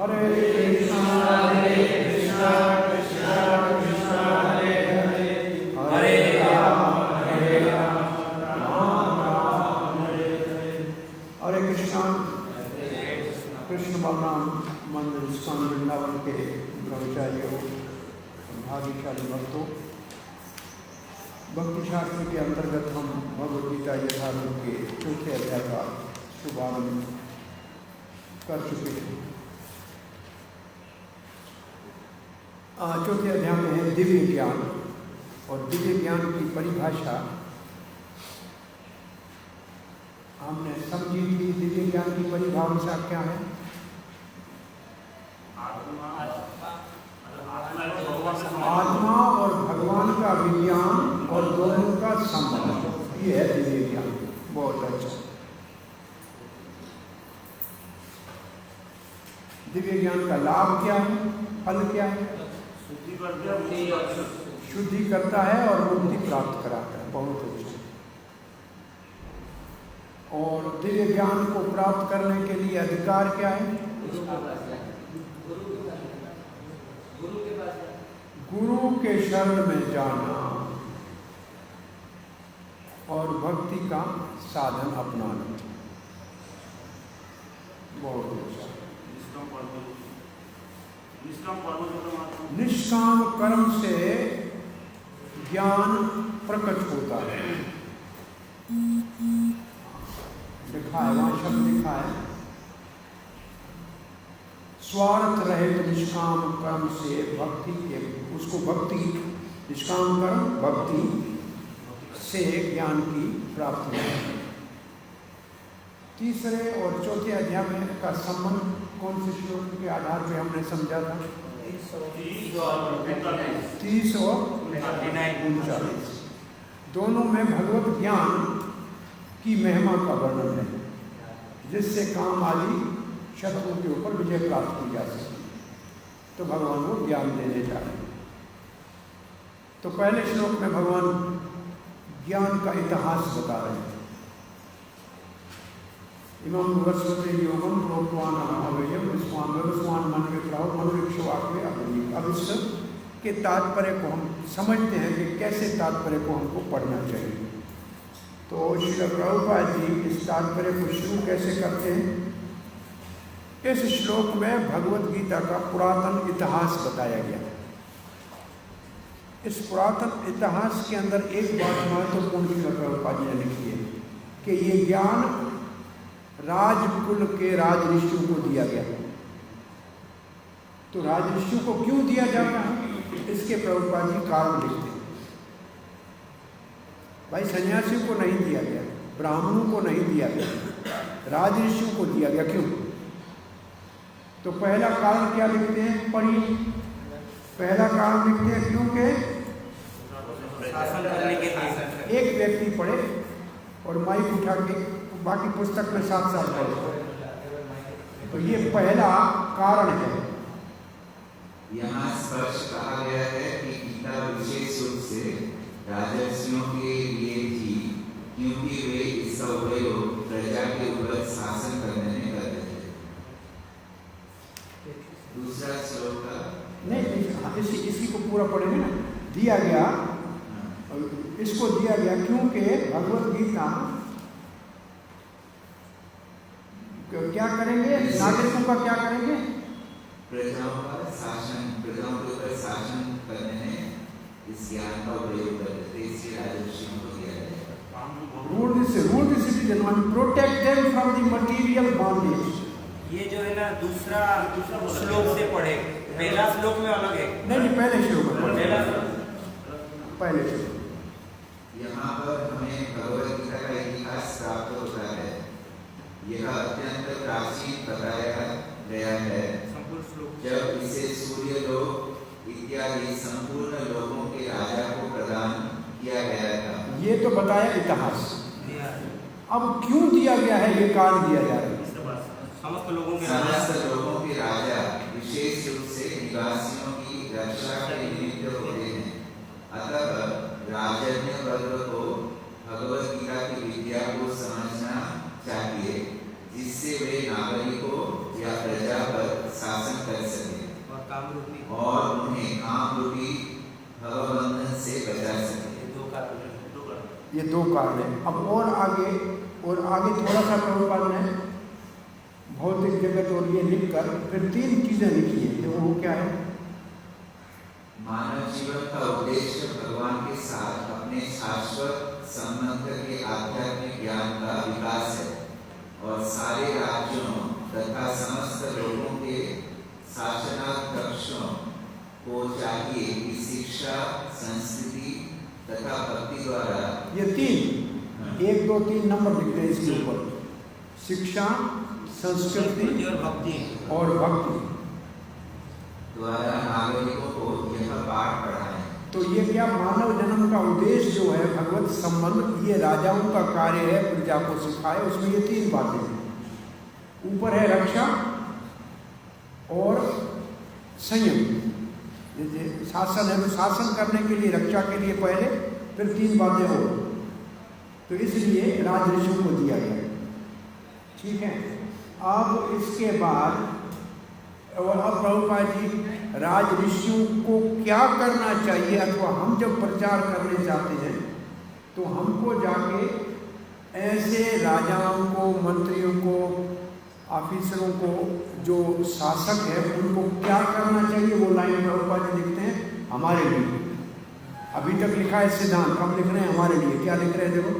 हरे कृष्णा कृष्णा कृष्णा हरे हरे, हरे राम राम राम हरे हरे। हरे कृष्णा। कृष्ण बलराम मंदिर स्वामी वृंदावन के ब्रह्मचारियों, भाग्यशाली भक्तों, भक्ति शास्त्र के अंतर्गत हम भगवद गीता यथारूप के चौथे अध्याय का शुभारंभ कर चुके हैं। चौथे अध्याय में है दिव्य ज्ञान, और दिव्य ज्ञान की परिभाषा हमने समझी थी। दिव्य ज्ञान की परिभाषा क्या है? आत्मा और भगवान का विज्ञान और दोनों का संबंध, ये है दिव्य ज्ञान। बहुत अच्छा। दिव्य ज्ञान का लाभ क्या है, फल क्या है? शुद्धि करता है और मुक्ति प्राप्त कराता है। बहुत अच्छा। और दिव्य ज्ञान को प्राप्त करने के लिए अधिकार क्या है? गुरु के शरण में जाना और भक्ति का साधन अपनाना। बहुत अच्छा। निष्काम कर्म से ज्ञान प्रकट होता है। लिखा है, वहां शब्द लिखा है, स्वार्थ रहित निष्काम कर्म से भक्ति के, उसको भक्ति, निष्काम कर्म भक्ति से ज्ञान की प्राप्ति है। तीसरे और चौथे अध्याय में का संबंध कौन से श्लोक के आधार पे हमने समझा था? 30 और 39। दोनों में भगवत ज्ञान की महिमा का वर्णन है, जिससे काम आदि शत्रुओं के ऊपर विजय प्राप्त की जा सकती। तो भगवान वो ज्ञान देने जा रहे हैं। तो पहले श्लोक में भगवान ज्ञान का इतिहास बता रहे हैं। इमं वस्वते योगम प्रोक्तवान अभयम विस्वान विस्वान मन में प्राव मनोविक्षवाक्य अभिनीत। अब इस के तात्पर्य को हम समझते हैं कि कैसे तात्पर्य को हमको पढ़ना चाहिए। तो श्रील प्रभुपाद जी इस तात्पर्य को शुरू कैसे करते हैं? इस श्लोक में भगवद गीता का पुरातन इतिहास बताया गया। इस पुरातन इतिहास के अंदर एक बात महत्वपूर्ण श्रील प्रभुपाद जी ने लिखी है कि ये ज्ञान राजकुल के राज ऋषियों को दिया गया। तो राज ऋषियों को क्यों दिया जाता है, इसके प्रभुपाद जी कारण लिखते हैं। भाई सन्यासियों को नहीं दिया गया, ब्राह्मणों को नहीं दिया गया, राज ऋषियों को दिया गया। क्यों? तो पहला कारण क्या लिखते हैं? पढ़िए। पहला कारण लिखते हैं क्योंकि एक व्यक्ति पढ़े और माइक उठा के बाकी पुस्तक में साथ साथ पढ़े। तो ये पहला कारण है। यहाँ स्पष्ट कहा गया है कि गीता विशेष रूप से राजर्षियों के लिए थी, क्योंकि वे इसका उपयोग प्रजा के ऊपर शासन करने में करते थे। दूसरा श्लोक का नहीं, इसी को पूरा पढ़ेंगे ना। दिया गया, इसको दिया गया क्योंकि भगवद गीता क्या करेंगे? नागरिकों का क्या करेंगे? प्रजाओं का शासन, प्रजाओं के ऊपर शासन करने में इस ज्ञान का उपयोग करते थे। इसलिए राजर्षियों को दिया गया। Rule the citizen and protect them from the material bondage. ये जो है ना दूसरा श्लोक से पढ़े, पहला श्लोक में अलग है। नहीं, पहले श्लोक में पहले श्लोक। यहाँ पर हमें भगवद गीता का इतिहास प्राप्त होता है। यह अत्यंत प्राचीन बताया गया है, जब इसे सूर्य लोक इत्यादि संपूर्ण लोगों के राजा को प्रदान किया गया था। ये तो बताया इतिहास। अब क्यों दिया गया है, ये कारण दिया जा रहा है। समस्त लोगों के राजा विशेष रूप से निवासियों की रक्षा के निमित्त होते हैं। अतः राजन्य वर्ग को भगवद गीता की विद्या को समझना चाहिए, जिससे वे नागरिकों या प्रजा पर शासन ये दो कारण हैं। अब और आगे थोड़ा सा प्रभुपाद ने भौतिक जगत और ये लिखकर फिर 3 चीजें लिखी है। तो वो क्या है? मानव जीवन का उद्देश्य भगवान के साथ अपने शाश्वत संबंध के आध्यात्मिक ज्ञान का विकास है और सारे राज्यों तथा समस्त लोगों के शासनाध्यक्षों को चाहिए कि शिक्षा, संस्कृति तथा भक्ति द्वारा ये 1 2 3 नंबर लिख रहे हैं इसके ऊपर, शिक्षा, संस्कृति और भक्ति द्वारा नागरिकों को यह पाठ पढ़ाएं। तो ये क्या मानव जन्म का उद्देश्य जो है भगवत संबंध, ये राजाओं का कार्य है प्रजा को सिखाए। उसमें ये 3 बातें हैं। ऊपर है रक्षा और संयम, जैसे शासन है तो शासन करने के लिए, रक्षा के लिए पहले, फिर 3 बातें हो। तो इसलिए राजऋषियों को दिया गया। ठीक है। अब इसके बाद और अब प्रभुपाद जी राज ऋषियों को क्या करना चाहिए, अथवा हम जब प्रचार करने जाते हैं तो हमको जाके ऐसे राजाओं को, मंत्रियों को, ऑफिसरों को, जो शासक है उनको क्या करना चाहिए, वो लाइन प्रभुपाद जी लिखते हैं हमारे लिए। अभी तक लिखा है सिद्धांत, हम लिख रहे हैं हमारे लिए। क्या लिख रहे हैं देखो?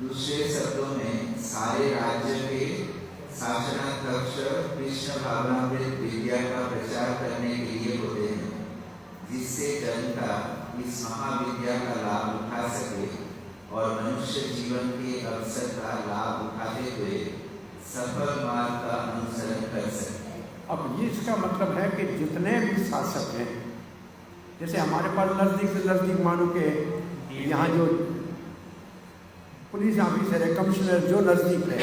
दूसरे शब्दों में सारे राज्य के शासनाध्यक्ष कृष्ण भावनामृत विद्या का प्रचार करने के लिए होते हैं, जिससे जनता इस महाविद्या का लाभ उठा सके और मनुष्य जीवन के अवसर का लाभ उठाते हुए सफल मार्ग का अनुसरण कर सके। अब ये इसका मतलब है कि जितने भी शासक हैं, जैसे हमारे पास नज़दीक से नज़दीक मानो के यहाँ जो पुलिस ऑफिसर है, कमिश्नर जो नज़दीक है,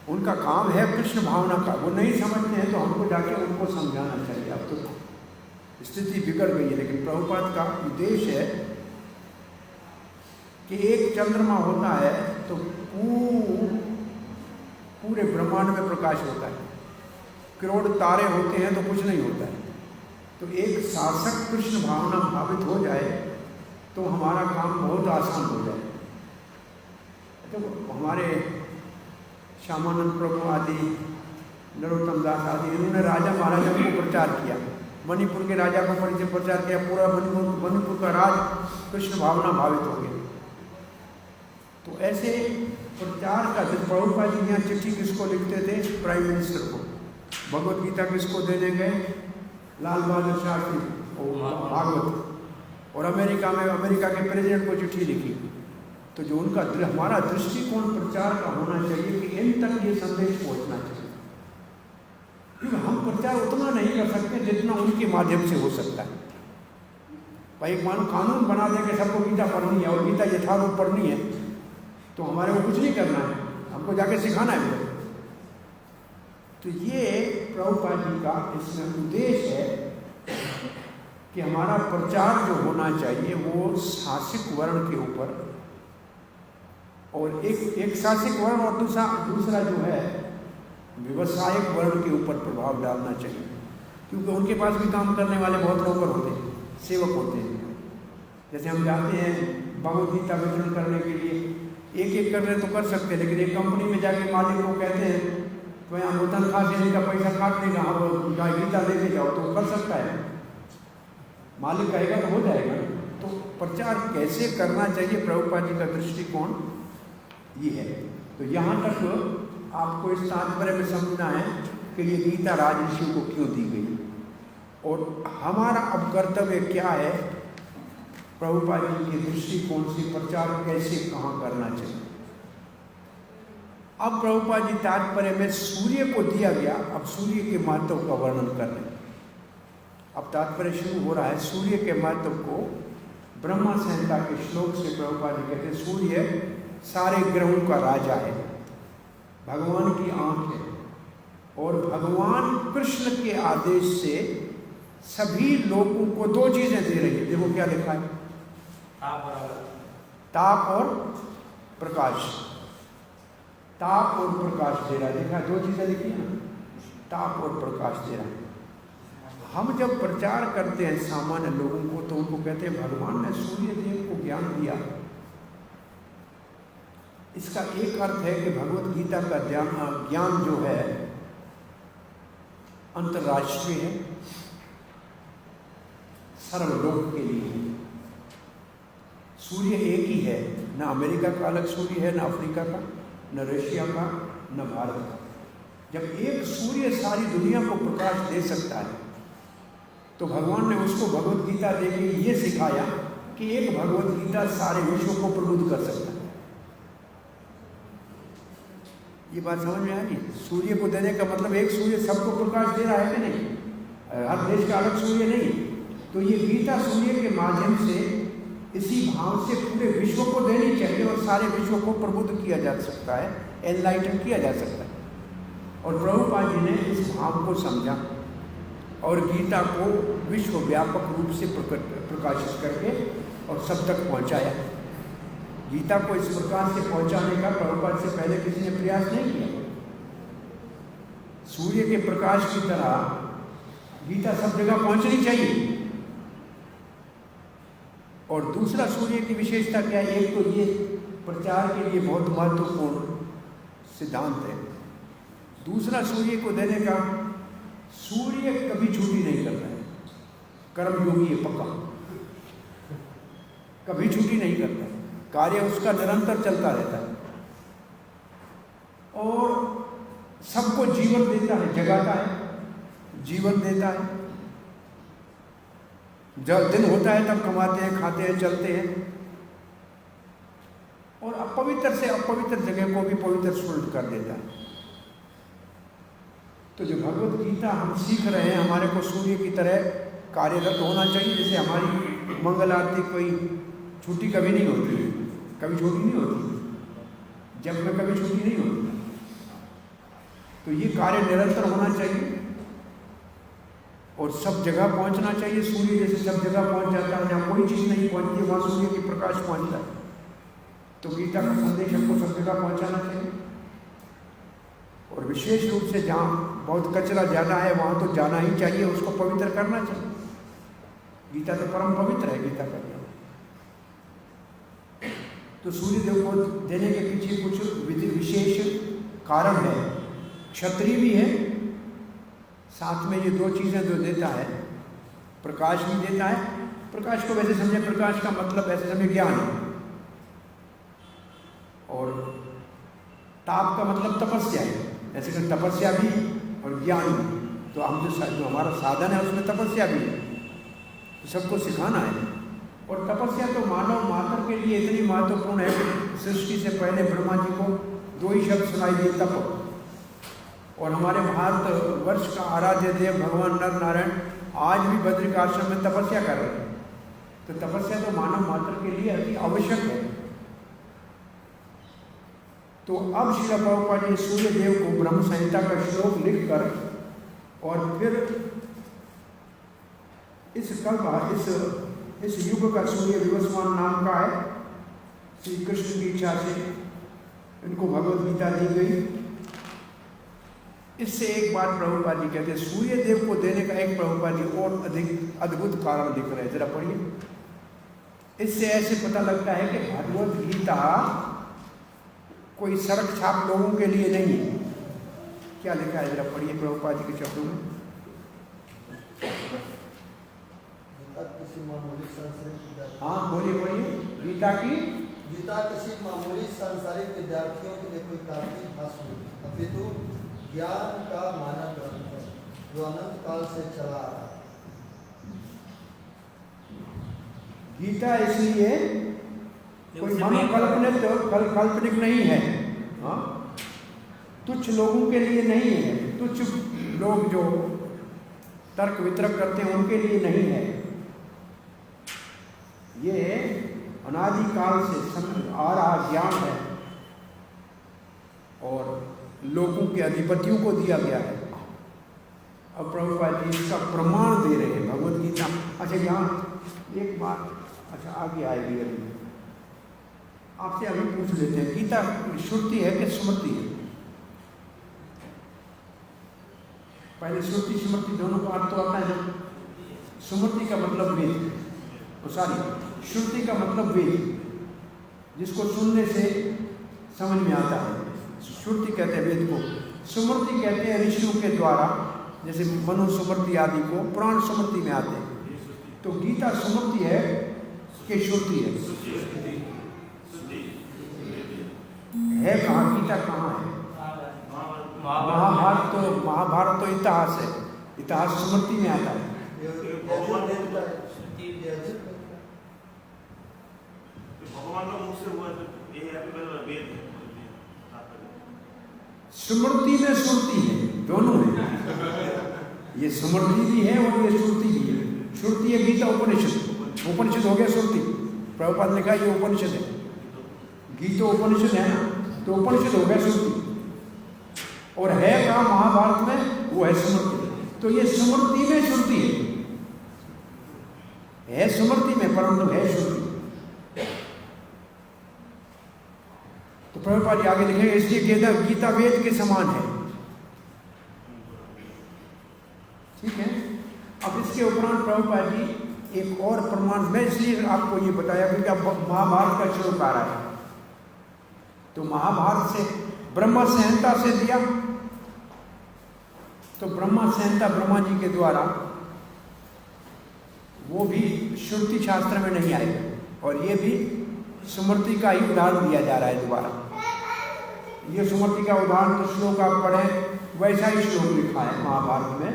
उनका काम है कृष्ण भावना का। वो नहीं समझते हैं तो हमको जाके उनको समझाना चाहिए। अब तो स्थिति बिगड़ गई है, लेकिन प्रभुपाद का उद्देश्य है कि एक चंद्रमा होता है तो पूरे ब्रह्मांड में प्रकाश होता है, करोड़ तारे होते हैं तो कुछ नहीं होता है। तो एक शासक कृष्ण भावना भावित हो जाए तो हमारा काम बहुत आसान हो जाए। तो हमारे श्यामानंद प्रभु आदि, नरोत्तम दास आदि, इन्होंने राजा महाराजा को प्रचार किया, मणिपुर के राजा को प्रचार किया, पूरा मणिपुर का राज कृष्ण भावना भावित हो गया। तो ऐसे प्रचार का प्रभुपाद जी यहाँ चिट्ठी किसको लिखते थे? प्राइम मिनिस्टर को। भगवत गीता किसको देने गए? लाल बहादुर शास्त्री और भागवत। और अमेरिका के प्रेसिडेंट को चिट्ठी लिखी। तो जो उनका हमारा दृष्टिकोण प्रचार का होना चाहिए कि इन तक ये संदेश पहुंचना चाहिए, क्योंकि हम प्रचार उतना नहीं कर सकते जितना उनके माध्यम से हो सकता है। भाई एक मानो कानून बना दें कि सबको गीता पढ़नी है और गीता यथारूप पढ़नी है, तो हमारे को कुछ नहीं करना है, हमको जाके सिखाना है। तो ये प्रभुपाद जी का इसमें उद्देश्य है कि हमारा प्रचार जो होना चाहिए वो शासिक वर्ण के ऊपर, और एक शासिक वर्ण और दूसरा जो है व्यवसायिक वर्ण के ऊपर प्रभाव डालना चाहिए, क्योंकि उनके पास भी काम करने वाले बहुत नौकर होते हैं, सेवक होते हैं। जैसे हम जाते हैं भगवत गीता वितरण करने के लिए, एक कर रहे तो कर सकते हैं, लेकिन एक कंपनी में जाके मालिक को कहते हैं तो यहाँ वो तनख्वाह देने का पैसा काट लेगा, आप गीता लेके जाओ, तो कर सकता है, मालिक कहेगा तो हो जाएगा। तो प्रचार कैसे करना चाहिए, प्रभुपाद जी का दृष्टिकोण ये है। तो यहाँ तक आपको इस तात्पर्य में समझना है कि ये गीता राजऋषियों को क्यों दी गई, और हमारा अब कर्तव्य क्या है, प्रभुपाद जी के दृष्टिकोण से प्रचार कैसे कहाँ करना चाहिए। अब प्रभुपाद जी तात्पर्य में सूर्य को दिया गया, अब सूर्य के महत्व का वर्णन कर रहे हैं। अब तात्पर्य शुरू हो रहा है सूर्य के महत्व को ब्रह्मा संहिता के श्लोक से। प्रभुपाद जी कहते हैं सूर्य सारे ग्रहों का राजा है, भगवान की आंख है, और भगवान कृष्ण के आदेश से सभी लोगों को 2 चीजें दे रही है। देखो क्या लिखा है, ताप और प्रकाश। ताप और प्रकाश दे रहा है, देखा 2 चीजें लिखी है, ताप और प्रकाश दे रहा है। हम जब प्रचार करते हैं सामान्य लोगों को तो उनको कहते हैं भगवान ने सूर्य देव को ज्ञान दिया। इसका एक अर्थ है कि भगवत गीता का ज्ञान जो है अंतर्राष्ट्रीय है, सर्वलोक के लिए। सूर्य एक ही है, न अमेरिका का अलग सूर्य है, न अफ्रीका का, न रशिया का, न भारत का। जब एक सूर्य सारी दुनिया को प्रकाश दे सकता है तो भगवान ने उसको भगवत गीता देके ये सिखाया कि एक भगवत गीता सारे विश्व को प्रबुद्ध कर सकता है। ये बात समझ में आ रही? सूर्य को देने का मतलब एक सूर्य सबको प्रकाश दे रहा है कि नहीं? हर देश का अलग सूर्य नहीं। तो ये गीता सूर्य के माध्यम से इसी भाव से पूरे विश्व को देनी चाहिए और सारे विश्व को प्रबुद्ध किया जा सकता है, एनलाइटन किया जा सकता है। और प्रभुपाद जी ने इस भाव को समझा और गीता को विश्व व्यापक रूप से प्रकाशित करके और सब तक पहुंचाया। गीता को इस प्रकार से पहुंचाने का प्रभुपाद से पहले किसी ने प्रयास नहीं किया। सूर्य के प्रकाश की तरह गीता सब जगह पहुंचनी चाहिए। और दूसरा सूर्य की विशेषता क्या है? एक तो ये प्रचार के लिए बहुत महत्वपूर्ण सिद्धांत है। दूसरा सूर्य को देने का, सूर्य कभी छुट्टी नहीं करता है, कर्मयोगी है पक्का, कभी छुट्टी नहीं करता है, कार्य उसका निरंतर चलता रहता है और सबको जीवन देता है, जगाता है, जीवन देता है। जब दिन होता है तब कमाते हैं, खाते हैं, चलते हैं और अपवित्र से अपवित्र जगह को भी पवित्र कर देता है। तो जो भगवत गीता हम सीख रहे हैं, हमारे को सूर्य की तरह कार्यरत होना चाहिए। जैसे हमारी मंगल आरती कोई छुट्टी कभी नहीं होती, कभी छुट्टी नहीं होती, जब में कभी छुट्टी नहीं होती। तो ये कार्य निरंतर होना चाहिए और सब जगह पहुंचना चाहिए। सूर्य जैसे सब जगह पहुंच जाता है, जहाँ कोई चीज़ नहीं पहुंचती वहाँ सूर्य की प्रकाश पहुंचता है। तो गीता का संदेश हमको सब जगह पहुंचाना चाहिए। और विशेष रूप से जहाँ बहुत कचरा ज़्यादा है वहाँ तो जाना ही चाहिए, उसको पवित्र करना चाहिए। गीता तो परम पवित्र है, गीता का ज्ञान। तो सूर्य देव को देने के पीछे कुछ विशेष कारण है। क्षत्रिय भी है, साथ में ये दो चीज़ें जो देता है, प्रकाश भी देता है। प्रकाश को वैसे समझे, प्रकाश का मतलब ऐसे समझे ज्ञान है, और ताप का मतलब तपस्या है। ऐसे कि तपस्या भी और ज्ञान भी। तो हम जो हमारा साधन है उसमें तपस्या भी है, तो सबको सिखाना है। और तपस्या तो मानव मात्र के लिए इतनी महत्वपूर्ण है कि सृष्टि से पहले ब्रह्मा जी को दो ही शब्द सुनाई दिए, तप। और हमारे भारत वर्ष का आराध्य देव भगवान नर नारायण आज भी बद्रिक आश्रम में तपस्या कर रहे हैं। तो तपस्या तो मानव मात्र के लिए अति आवश्यक है। तो अब श्रील प्रभुपाद जी सूर्य देव को ब्रह्म संहिता का श्लोक लिखकर और फिर इस युग का सूर्य विवस्वान नाम का है, श्री कृष्ण की इच्छा से इनको भगवत गीता दी गई। इससे एक बात प्रभुपाद जी कहते हैं, सूर्य देव को देने का एक प्रभुपाद जी और अधिक अद्भुत कारण दिख रहे हैं, जरा पढ़िए। इससे ऐसे पता लगता है कि भगवत गीता कोई सड़क छाप लोगों के लिए नहीं है। क्या लिखा है, जरा पढ़िए प्रभुपाद जी के शब्दों में। हाँ बोलिए बोलिए। गीता किसी मामूली सांसारिक विद्यार्थियों के लिए कोई काफी भाषण नहीं, अपितु ज्ञान का मानव ग्रंथ है जो अनंत काल से चला आ रहा है। गीता इसलिए कोई काल्पनिक नहीं है, हाँ, तुच्छ लोगों के लिए नहीं है, तुच्छ लोग जो तर्क वितर्क करते हैं उनके लिए नहीं है। ये अनादिकाल से आ रहा ज्ञान है और लोगों के अधिपतियों को दिया गया है। अब प्रभुपाद जी इसका प्रमाण दे रहे हैं भगवत गीता। अच्छा यहाँ एक बात, अच्छा आगे आएगी, अभी आपसे अभी पूछ लेते हैं, गीता श्रुति है कि स्मृति है? पहले श्रुति स्मृति दोनों का अर्थ तो आता है। स्मृति का मतलब वेद, श्रुति का मतलब वेद, जिसको सुनने से समझ में आता है, श्रुति कहते हैं वेद को। स्मृति कहते हैं ऋषियों के द्वारा, जैसे मनु स्मृति आदि को पुराण स्मृति में आते हैं। तो गीता स्मृति है कि श्रुति है कहाँ? गीता कहाँ है? महाभारत तो इतिहास है, इतिहास स्मृति में आता है। स्मृति में श्रुति है, दोनों है। ये स्मृति भी है और ये श्रुति भी है। श्रुति है गीता उपनिषद, उपनिषद हो गया श्रुति। प्रभुपाद ने लिखा ये उपनिषद है, गीता उपनिषद है ना, तो उपनिषद हो गया श्रुति। और है कहाँ? महाभारत में, वो है स्मृति। तो ये स्मृति में श्रुति है स्मृति में, परंतु है श्रुति। तो प्रभुपाद आगे लिखेंगे, इसलिए गीता वेद के समान है। ठीक है। अब इसके उपरांत प्रभुपाद जी एक और प्रमाण, मैं इसलिए आपको ये बताया क्योंकि अब महाभारत का श्लोक आ रहा है। तो महाभारत से ब्रह्मा संहिता से दिया, तो ब्रह्मा संहिता ब्रह्मा जी के द्वारा, वो भी श्रुति शास्त्र में नहीं आएगा, और ये भी स्मृति का ही उदाहरण दिया जा रहा है दोबारा। ये स्मृति का उदाहरण तो श्लोक आप पढ़ें, वैसा ही श्लोक लिखा है महाभारत में।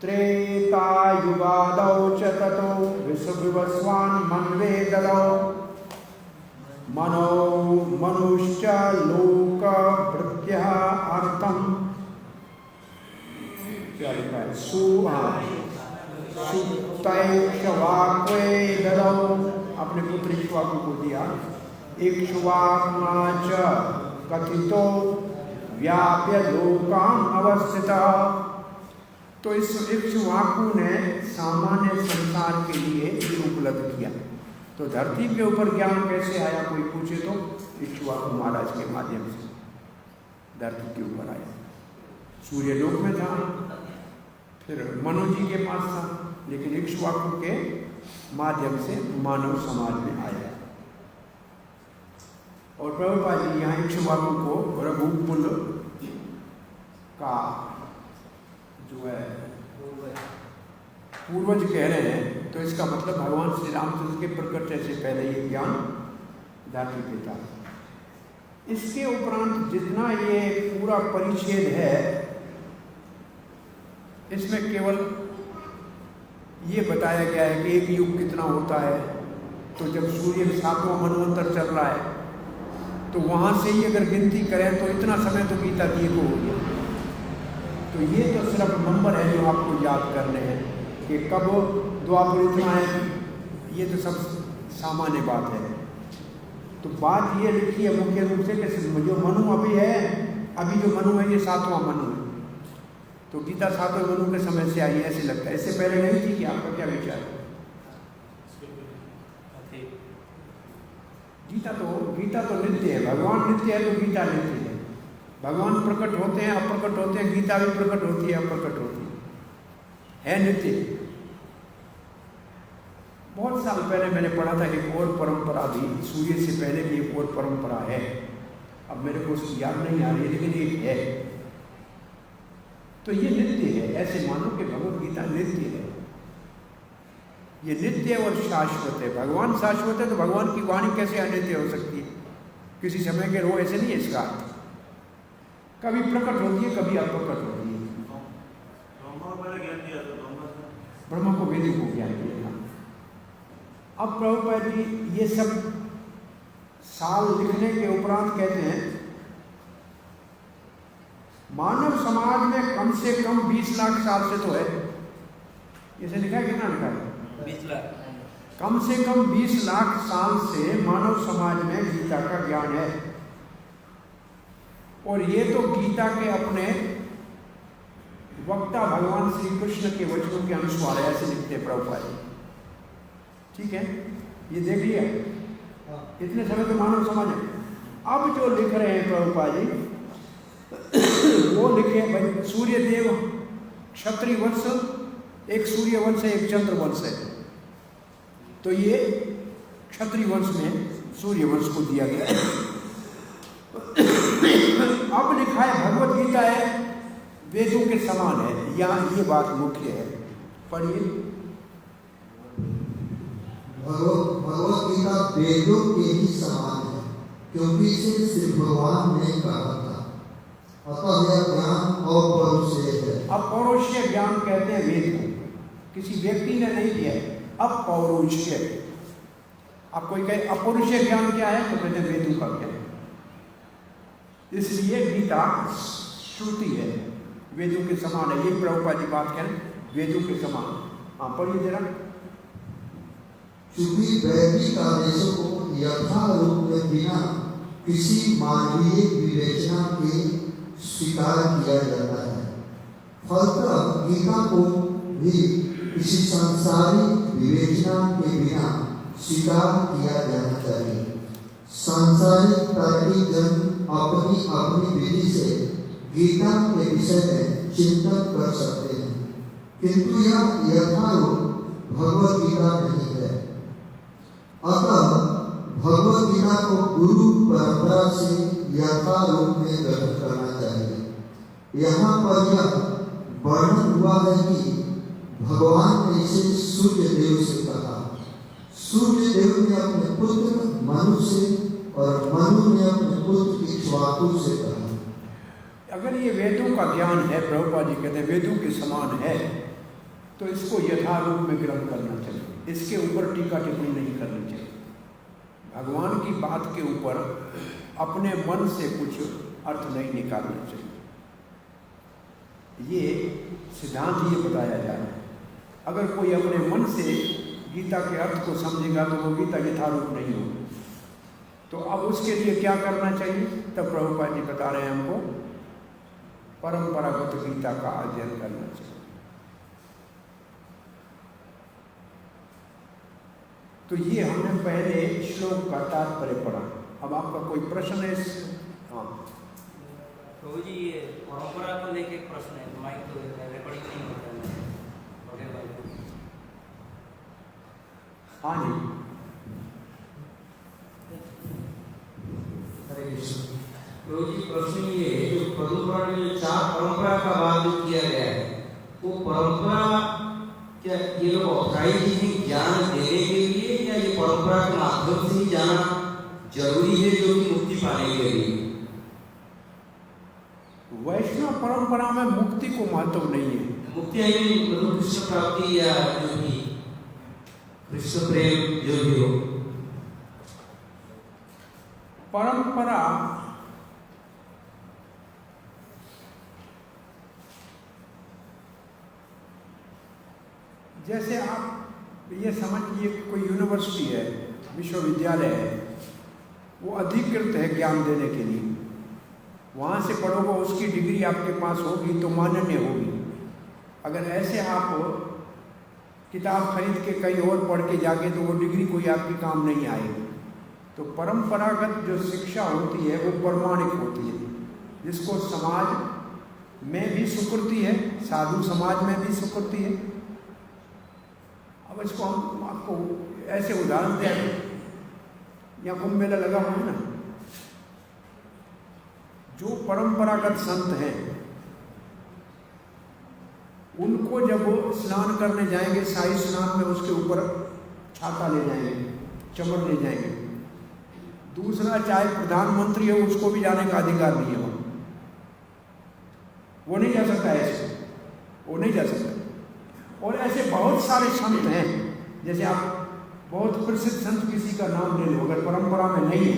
त्रेता युगादौ च ततो विश्वविवस्वान् मन्वे ददौ मनो मनुश्च लोक भृत्यः अर्थम, क्या लिखा है? सुतैक्षवाक्वे ददौ, अपने पुत्र इक्ष्वाकु को दिया। इक्ष्वाकुना च कथितो व्याप्य लोकान् अवस्थितः। तो इस इक्ष्वाकु ने सामान्य संसार के लिए ये उपलब्ध किया। तो धरती के ऊपर ज्ञान कैसे आया कोई पूछे तो इक्ष्वाकु महाराज के माध्यम से धरती के ऊपर आया। सूर्य लोक में था, फिर मनु जी के पास था, लेकिन इक्ष्वाकु के माध्यम से मानव समाज में आया। और प्रभुपाद जी यहाँ इक्ष्वाकु को रघुकुल का जो है पूर्वज कह रहे हैं। तो इसका मतलब भगवान श्री रामचंद्र के प्रकट से पहले ये ज्ञान धरती पे था। इसके उपरांत जितना ये पूरा परिच्छेद है, इसमें केवल ये बताया गया है कि एक युग कितना होता है। तो जब सूर्य 7वां मनवंतर चल रहा है, तो वहाँ से ही अगर गिनती करें तो इतना समय तो गीता दिए को हो गया। तो ये तो सिर्फ नंबर है जो आपको याद करने हैं कि कब द्वापर इतना है, ये तो सब सामान्य बात है। तो बात ये लिखी है मुख्य रूप से कि जो मनु अभी है, अभी जो मनु है ये 7वां मनु है। तो गीता 7वें मनु के समय से आई, ऐसे लगता है। इससे पहले नहीं थी। कि आपका क्या विचार है? गीता तो नित्य है, भगवान नित्य है तो गीता नित्य है। भगवान प्रकट होते हैं, अप्रकट होते हैं, गीता भी प्रकट होती है, अप्रकट होती है नित्य। बहुत साल पहले मैंने पढ़ा था एक और परंपरा भी, सूर्य से पहले भी एक और परंपरा है। अब मेरे को उसकी याद नहीं आ रही है, लेकिन एक है। तो ये नित्य है, ऐसे मानो कि भगवत गीता नित्य है। ये नित्य और शाश्वत है। भगवान शाश्वत है तो भगवान की वाणी कैसे अनित्य हो सकती है? किसी समय के रो ऐसे नहीं है इसका। कभी प्रकट होती है, कभी अप्रकट होती है। ब्रह्मा को वेदिक को ज्ञान दिया। अब प्रभुपाद जी ये सब साल लिखने के उपरांत कहते हैं मानव समाज में कम से कम 20 लाख साल से तो है। इसे लिखा है, कितना लिखा है? 20 लाख। कम से कम 20 लाख साल से मानव समाज में गीता का ज्ञान है। और ये तो गीता के अपने वक्ता भगवान श्री कृष्ण के वचनों के अनुसार है, ऐसे लिखते प्रभुपाद जी। ठीक है, ये देख लिया। इतने समय तो मानव समाज है। अब जो लिख रहे हैं प्रभुपाद जी वो लिखे भाई, सूर्य देव क्षत्रिय वत्स एक सूर्य वंश है, एक चंद्र वंश है। तो ये क्षत्रिय वंश में सूर्य वंश को दिया गया। अब लिखा है भगवत गीता है वेदों के समान है, यहाँ ये बात मुख्य है। पढ़िए। भगवत गीता वेदों के ही समान है, क्योंकि इसे श्री भगवान ने कहा था। अतः यह ज्ञान और पौरुषेय है। अब पौरुषीय ज्ञान कहते हैं वेद को, किसी व्यक्ति ने नहीं दिया है। अब पौरुषीय, अब कोई कहे अपौरुषीय ज्ञान क्या है, तो कहते हैं वेदों का ज्ञान। इसलिए गीता श्रुति है, वेदों के समान है। यही प्रभुपाद जी बात करें, वेदों के समान। हाँ पढ़िए जरा। चूंकि वैदिक आदेशों को यथारूप में बिना किसी मानवीय विवेचना के स्वीकार किया जाता है, फलतः गीता को भी किसी सांसारिक विवेचना के बिना स्वीकार किया जाना चाहिए। सांसारिक तार्किक जन अपनी अपनी विधि से गीता के विषय में चिंतन कर सकते हैं, किंतु यह यथारूप भगवत गीता नहीं है। अतः भगवत गीता को गुरु परंपरा से यथारूप में ग्रहण करना चाहिए। यहाँ पर यह वर्णन हुआ है कि भगवान ने इसे सूर्य देव से कहा। सूर्य देव ने अपने पुत्र मनु से और मनु ने अपने पुत्र इक्ष्वाकु से कहा। अगर ये वेदों का ज्ञान है, प्रभुपाद जी कहते हैं वेदों के समान है, तो इसको यथारूप में ग्रहण करना चाहिए। इसके ऊपर टीका टिप्पणी नहीं करनी चाहिए। भगवान की बात के ऊपर अपने मन से कुछ अर्थ नहीं निकालना चाहिए। ये सिद्धांत ये बताया जा रहा है। अगर कोई अपने मन से गीता के अर्थ को समझेगा तो वो गीता यथारूप नहीं होगी। तो अब उसके लिए क्या करना चाहिए, तब प्रभुपाद जी बता रहे हैं हमको परंपरागत गीता का अध्ययन करना चाहिए। तो ये हमने पहले श्लोक का तात्पर्य पढ़ा। अब आपका कोई प्रश्न है? हाँ प्रभु जी, ये परंपरा को लेके एक प्रश्न है। माइक तो रिकॉर्डिंग नहीं होता है। हाँ जी। हरे कृष्ण। प्रभु जी, प्रश्न ये है, जो परंपरा में 4 परंपरा का बात जो किया गया है, वो परंपरा क्या ये लोग ऑथराइज हैं ज्ञान देने के लिए, या ये परंपरा के माध्यम से ही जाना जरूरी है जो कि मुक्ति पाने के लिए? वैष्णव परंपरा में मुक्ति को महत्व नहीं है। मुक्ति है मतलब कृष्ण प्राप्ति या जो भी कृष्ण प्रेम जो भी हो। परंपरा जैसे आप ये समझिए कोई यूनिवर्सिटी है, विश्वविद्यालय है, वो अधिकृत है ज्ञान देने के लिए। वहाँ से पढ़ोगे, उसकी डिग्री आपके पास होगी तो मान्य होगी। अगर ऐसे आप किताब खरीद के कहीं और पढ़ के जाके तो वो डिग्री कोई आपकी काम नहीं आएगी। तो परंपरागत जो शिक्षा होती है वो प्रमाणिक होती है, जिसको समाज में भी स्वीकृति है, साधु समाज में भी स्वीकृति है। अब इसको हम आपको ऐसे उदाहरण दें, यहाँ कुंभ मेला लगा हुआ है ना, जो परंपरागत संत हैं उनको जब वो स्नान करने जाएंगे, शाही स्नान में उसके ऊपर छाता ले जाएंगे, चमर ले जाएंगे। दूसरा, चाहे प्रधानमंत्री है, उसको भी जाने का अधिकार नहीं है। वो नहीं जा सकता, ऐसे वो नहीं जा सकता। और ऐसे बहुत सारे संत हैं, जैसे आप बहुत प्रसिद्ध संत किसी का नाम ले लो, अगर परंपरा में नहीं है,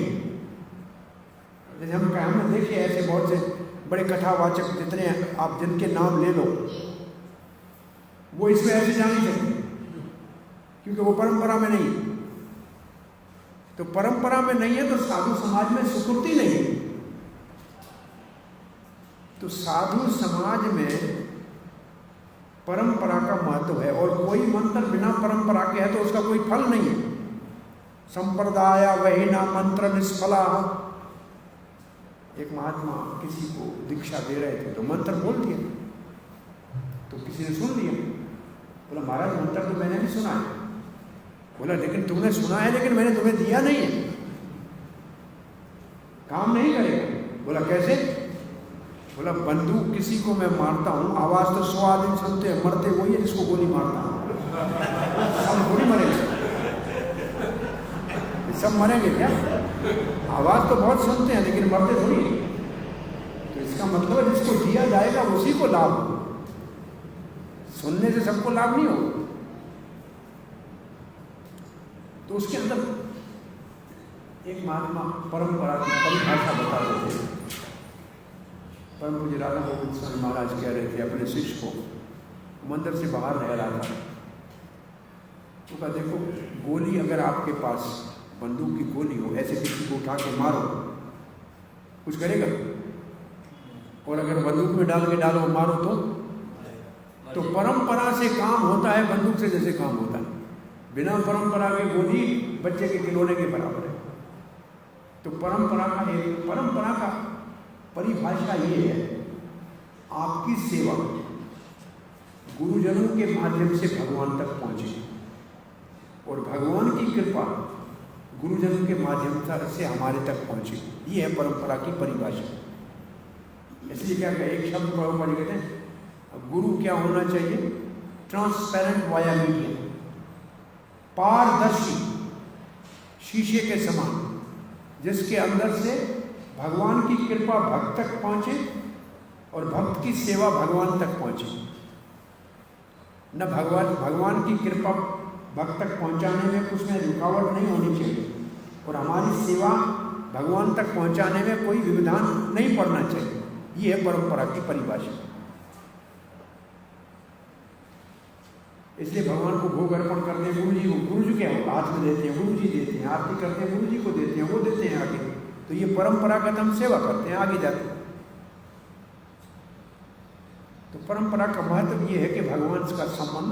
जैसे हमने देखे ऐसे बहुत से बड़े कथावाचक जितने आप जिनके नाम ले लो, वो इसमें ऐसे जा नहीं सकते क्योंकि वो परंपरा में नहीं है। तो परंपरा में नहीं है तो साधु समाज में स्वीकृति नहीं है। तो साधु समाज में परंपरा का महत्व है, और कोई मंत्र बिना परंपरा के है तो उसका कोई फल नहीं है। संप्रदाय वहीना मंत्र निष्फला। एक महात्मा किसी को दीक्षा दे रहे थे तो मंत्र बोल दिया, तो किसी ने सुन लिया, बोला महाराज मंत्र तो मैंने भी सुना है। बोला लेकिन तुमने सुना है लेकिन मैंने तुम्हें दिया नहीं है, काम नहीं करेगा। बोला कैसे? बोला बंदूक किसी को मैं मारता हूँ, आवाज तो 100 आदमी सुनते हैं, मरते वही है जिसको गोली मारता हूँ। सब गोली मरेंगे, सब मरेंगे क्या? आवाज तो बहुत सुनते हैं लेकिन मरते थोड़ी। तो इसका मतलब है जिसको दिया जाएगा उसी को लाभ हो, सुनने से सबको लाभ नहीं हो। तो उसके अंदर एक महात्मा परंपरा की परिभाषा बता रहे थे। परम पूज्य राधा गोविंद स्वामी महाराज कह रहे थे अपने शिष्य को, मंदिर से बाहर रह रहा था, तो कहा देखो गोली अगर आपके पास बंदूक की गोली हो, ऐसे किसी को उठा के मारो, कुछ करेगा? और अगर बंदूक में डाल के डालो मारो तो परंपरा से काम होता है, बंदूक से जैसे काम होता है। बिना परंपरा के गोली बच्चे के खिलौने के बराबर है। तो परंपरा का परिभाषा ये है, आपकी सेवा गुरुजनों के माध्यम से भगवान तक पहुंचे और भगवान की कृपा गुरुजनों के माध्यम से हमारे तक पहुंचे। ये है परंपरा की परिभाषा। इसलिए क्या कहें, एक शब्द परंपरा कहते हैं, गुरु क्या होना चाहिए? ट्रांसपेरेंट वाया मीडियम, पारदर्शी शीशे के समान, जिसके अंदर से भगवान की कृपा भक्त तक पहुंचे और भक्त की सेवा भगवान तक पहुंचे। न भगवान की कृपा भक्त तक पहुंचाने में उसमें रुकावट नहीं होनी चाहिए और हमारी सेवा भगवान तक पहुंचाने में कोई विधान नहीं पड़ना चाहिए। ये है परंपरा की परिभाषा। इसलिए भगवान को भोग अर्पण करते हैं गुरु जी को, गुरु जी क्या हाथ में देते हैं, गुरु जी देते हैं, आरती करते हैं गुरु जी को देते हैं, वो देते हैं आगे। तो ये परंपरागत हम सेवा करते हैं, आगे जाते हैं। तो परंपरा का महत्व ये है कि भगवान का संबंध।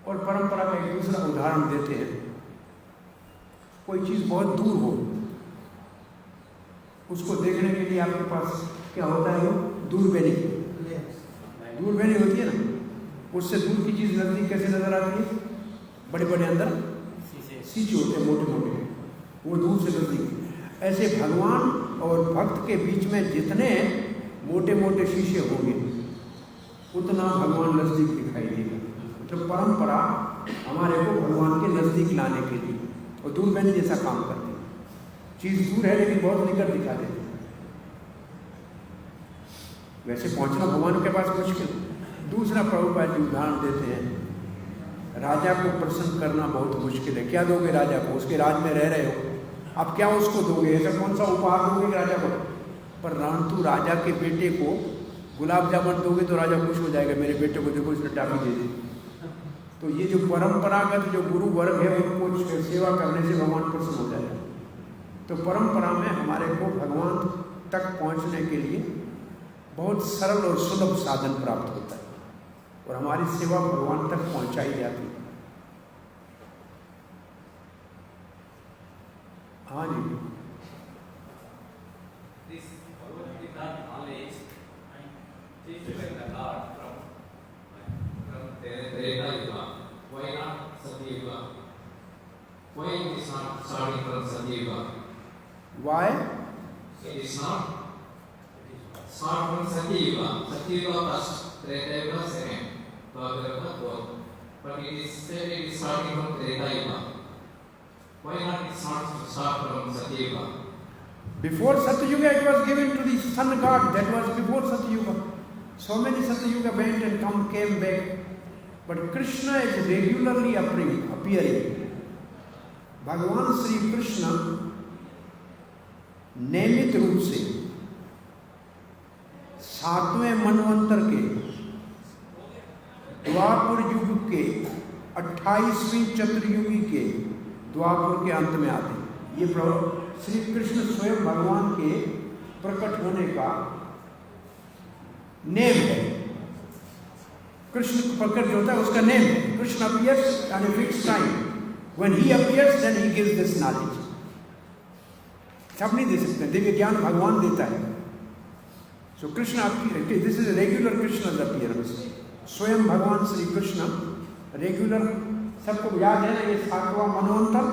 और परंपरा का एक दूसरा उदाहरण देते हैं, कोई चीज बहुत दूर हो, उसको देखने के लिए आपके पास क्या होता है? वो दूरबीनी होती है ना, उससे दूर की चीज नजदीक कैसे नजर आती है? बड़े बड़े अंदर शीशे होते हैं, मोटे मोटे, वो दूर से नजदीक। ऐसे भगवान और भक्त के बीच में जितने मोटे मोटे शीशे होंगे उतना भगवान नजदीक दिखाई देगा। तो परंपरा हमारे को भगवान के नजदीक लाने के लिए और दूरबीनी जैसा काम करती है। चीज दूर है लेकिन बहुत निकट दिखा देती है। वैसे पहुंचना भगवान के पास मुश्किल। दूसरा प्रभुपाद जी उदाहरण देते हैं, राजा को प्रसन्न करना बहुत मुश्किल है। क्या दोगे राजा को? उसके राज में रह रहे हो, आप क्या उसको दोगे? ऐसा कौन सा उपहार दोगे राजा को? परंतु राजा के बेटे को गुलाब जामुन दोगे तो राजा खुश हो जाएगा, मेरे बेटे को देखो इसने टाफी दे दी। तो ये जो परंपरागत जो गुरु वर्ग है उनको सेवा करने से भगवान प्रसन्न हो जाएगा। तो परंपरा में हमारे को भगवान तक पहुंचने के लिए बहुत सरल और सुलभ साधन प्राप्त होता है और हमारी सेवा भगवान तक पहुंचाई जाती है। हाँ जी, why not Satyuga? Why it is not starting from Satyuga? why? It is not start from Satyuga. Satyuga first, Treta Yuga second, Dwapara Yuga fourth. But it is said it is starting from Treta Yuga. Why not it start from Satyuga? Before Satyuga it was given to the sun god. That was before Satyuga. So many Satyuga went and came back. But Krishna is regularly appearing. भगवान श्री कृष्ण नियमित रूप से 7वें मनवंतर के द्वापर युग के 28वीं चतुर्युगी के द्वापर के अंत में आते हैं। ये श्री कृष्ण स्वयं भगवान के प्रकट होने का नेम है। कृष्ण प्रकट जो होता है उसका नेम है। Krishna appears at a fixed time. When he appears then he gives this knowledge. सब नहीं दे सकते, दिव्य ज्ञान भगवान देता है। So Krishna, this is regular कृष्ण's appearance स्वयं भगवान श्री कृष्ण रेगुलर, सबको याद है ना, ये 7वां मनवंतर,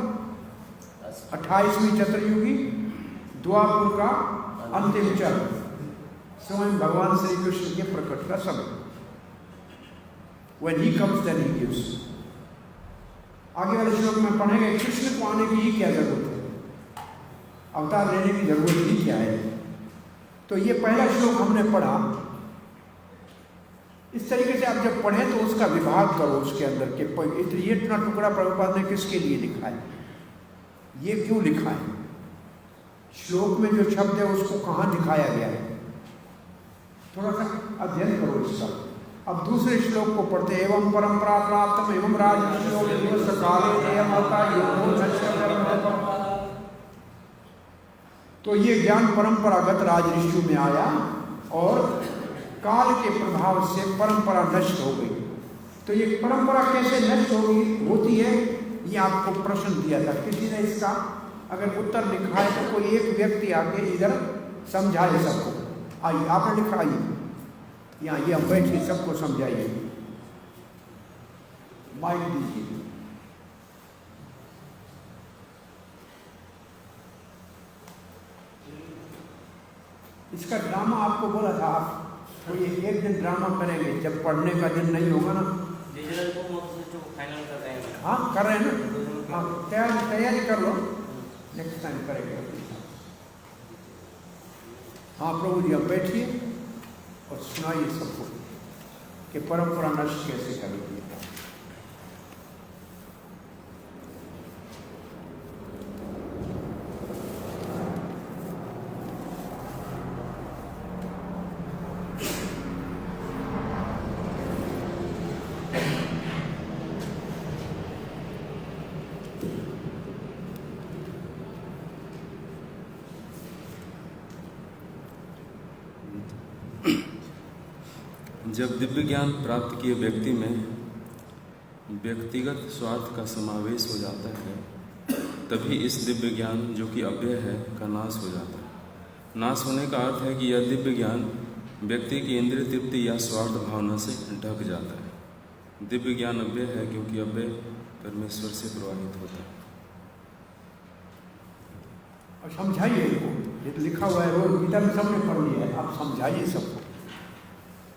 28वीं चतुर्युगी, द्वापुर का अंतिम चरण, स्वयं भगवान श्री कृष्ण के प्रकट का समय। When he comes then he gives। आगे वाले श्लोक में पढ़ेंगे कृष्ण को आने की ही क्या जरूरत है, अवतार लेने की जरूरत ही क्या है। तो ये पहला श्लोक हमने पढ़ा। इस तरीके से आप जब पढ़ें तो उसका विभाग करो उसके अंदर के ये इतना टुकड़ा प्रभुपाद ने किसके लिए लिखा है, ये क्यों लिखा है, श्लोक में जो शब्द है उसको कहाँ दिखाया गया है, थोड़ा सा अध्ययन करो इसका। अब दूसरे श्लोक को पढ़ते, एवं परंपरा प्राप्त एवं तो ये ज्ञान परंपरागत राजऋषियों में आया और काल के प्रभाव से परंपरा नष्ट हो गई। तो ये परंपरा कैसे नष्ट होती है, ये आपको प्रश्न दिया था, किसी ने इसका अगर उत्तर लिखा है तो कोई एक व्यक्ति आके इधर समझाए सबको। आइए, आपने लिखा, आइए यहाँ, ये हम बैठिए, सबको समझाइए, माइक दीजिए। इसका ड्रामा आपको बोला था, आप कोई एक दिन ड्रामा करेंगे, जब पढ़ने का दिन नहीं होगा ना। हाँ कर रहे हैं ना, हाँ तैयारी कर लो, नेक्स्ट टाइम करेंगे। हाँ प्रभु जी, आप बैठिए और सुनाइए सबको कि परंपरा नष्ट कैसे करेगी। जब दिव्य ज्ञान प्राप्त किए व्यक्ति में व्यक्तिगत स्वार्थ का समावेश हो जाता है, तभी इस दिव्य ज्ञान जो कि अव्यय है का नाश हो जाता है। नाश होने का अर्थ है कि यह दिव्य ज्ञान व्यक्ति की इंद्रिय तृप्ति या स्वार्थ भावना से ढक जाता है। दिव्य ज्ञान अव्यय है क्योंकि अव्यय परमेश्वर से प्रवाहित होता है। और समझाइए, ये लिखा हुआ है, रोज गीता में सबने पढ़ लिया है, आप समझाइए सबको,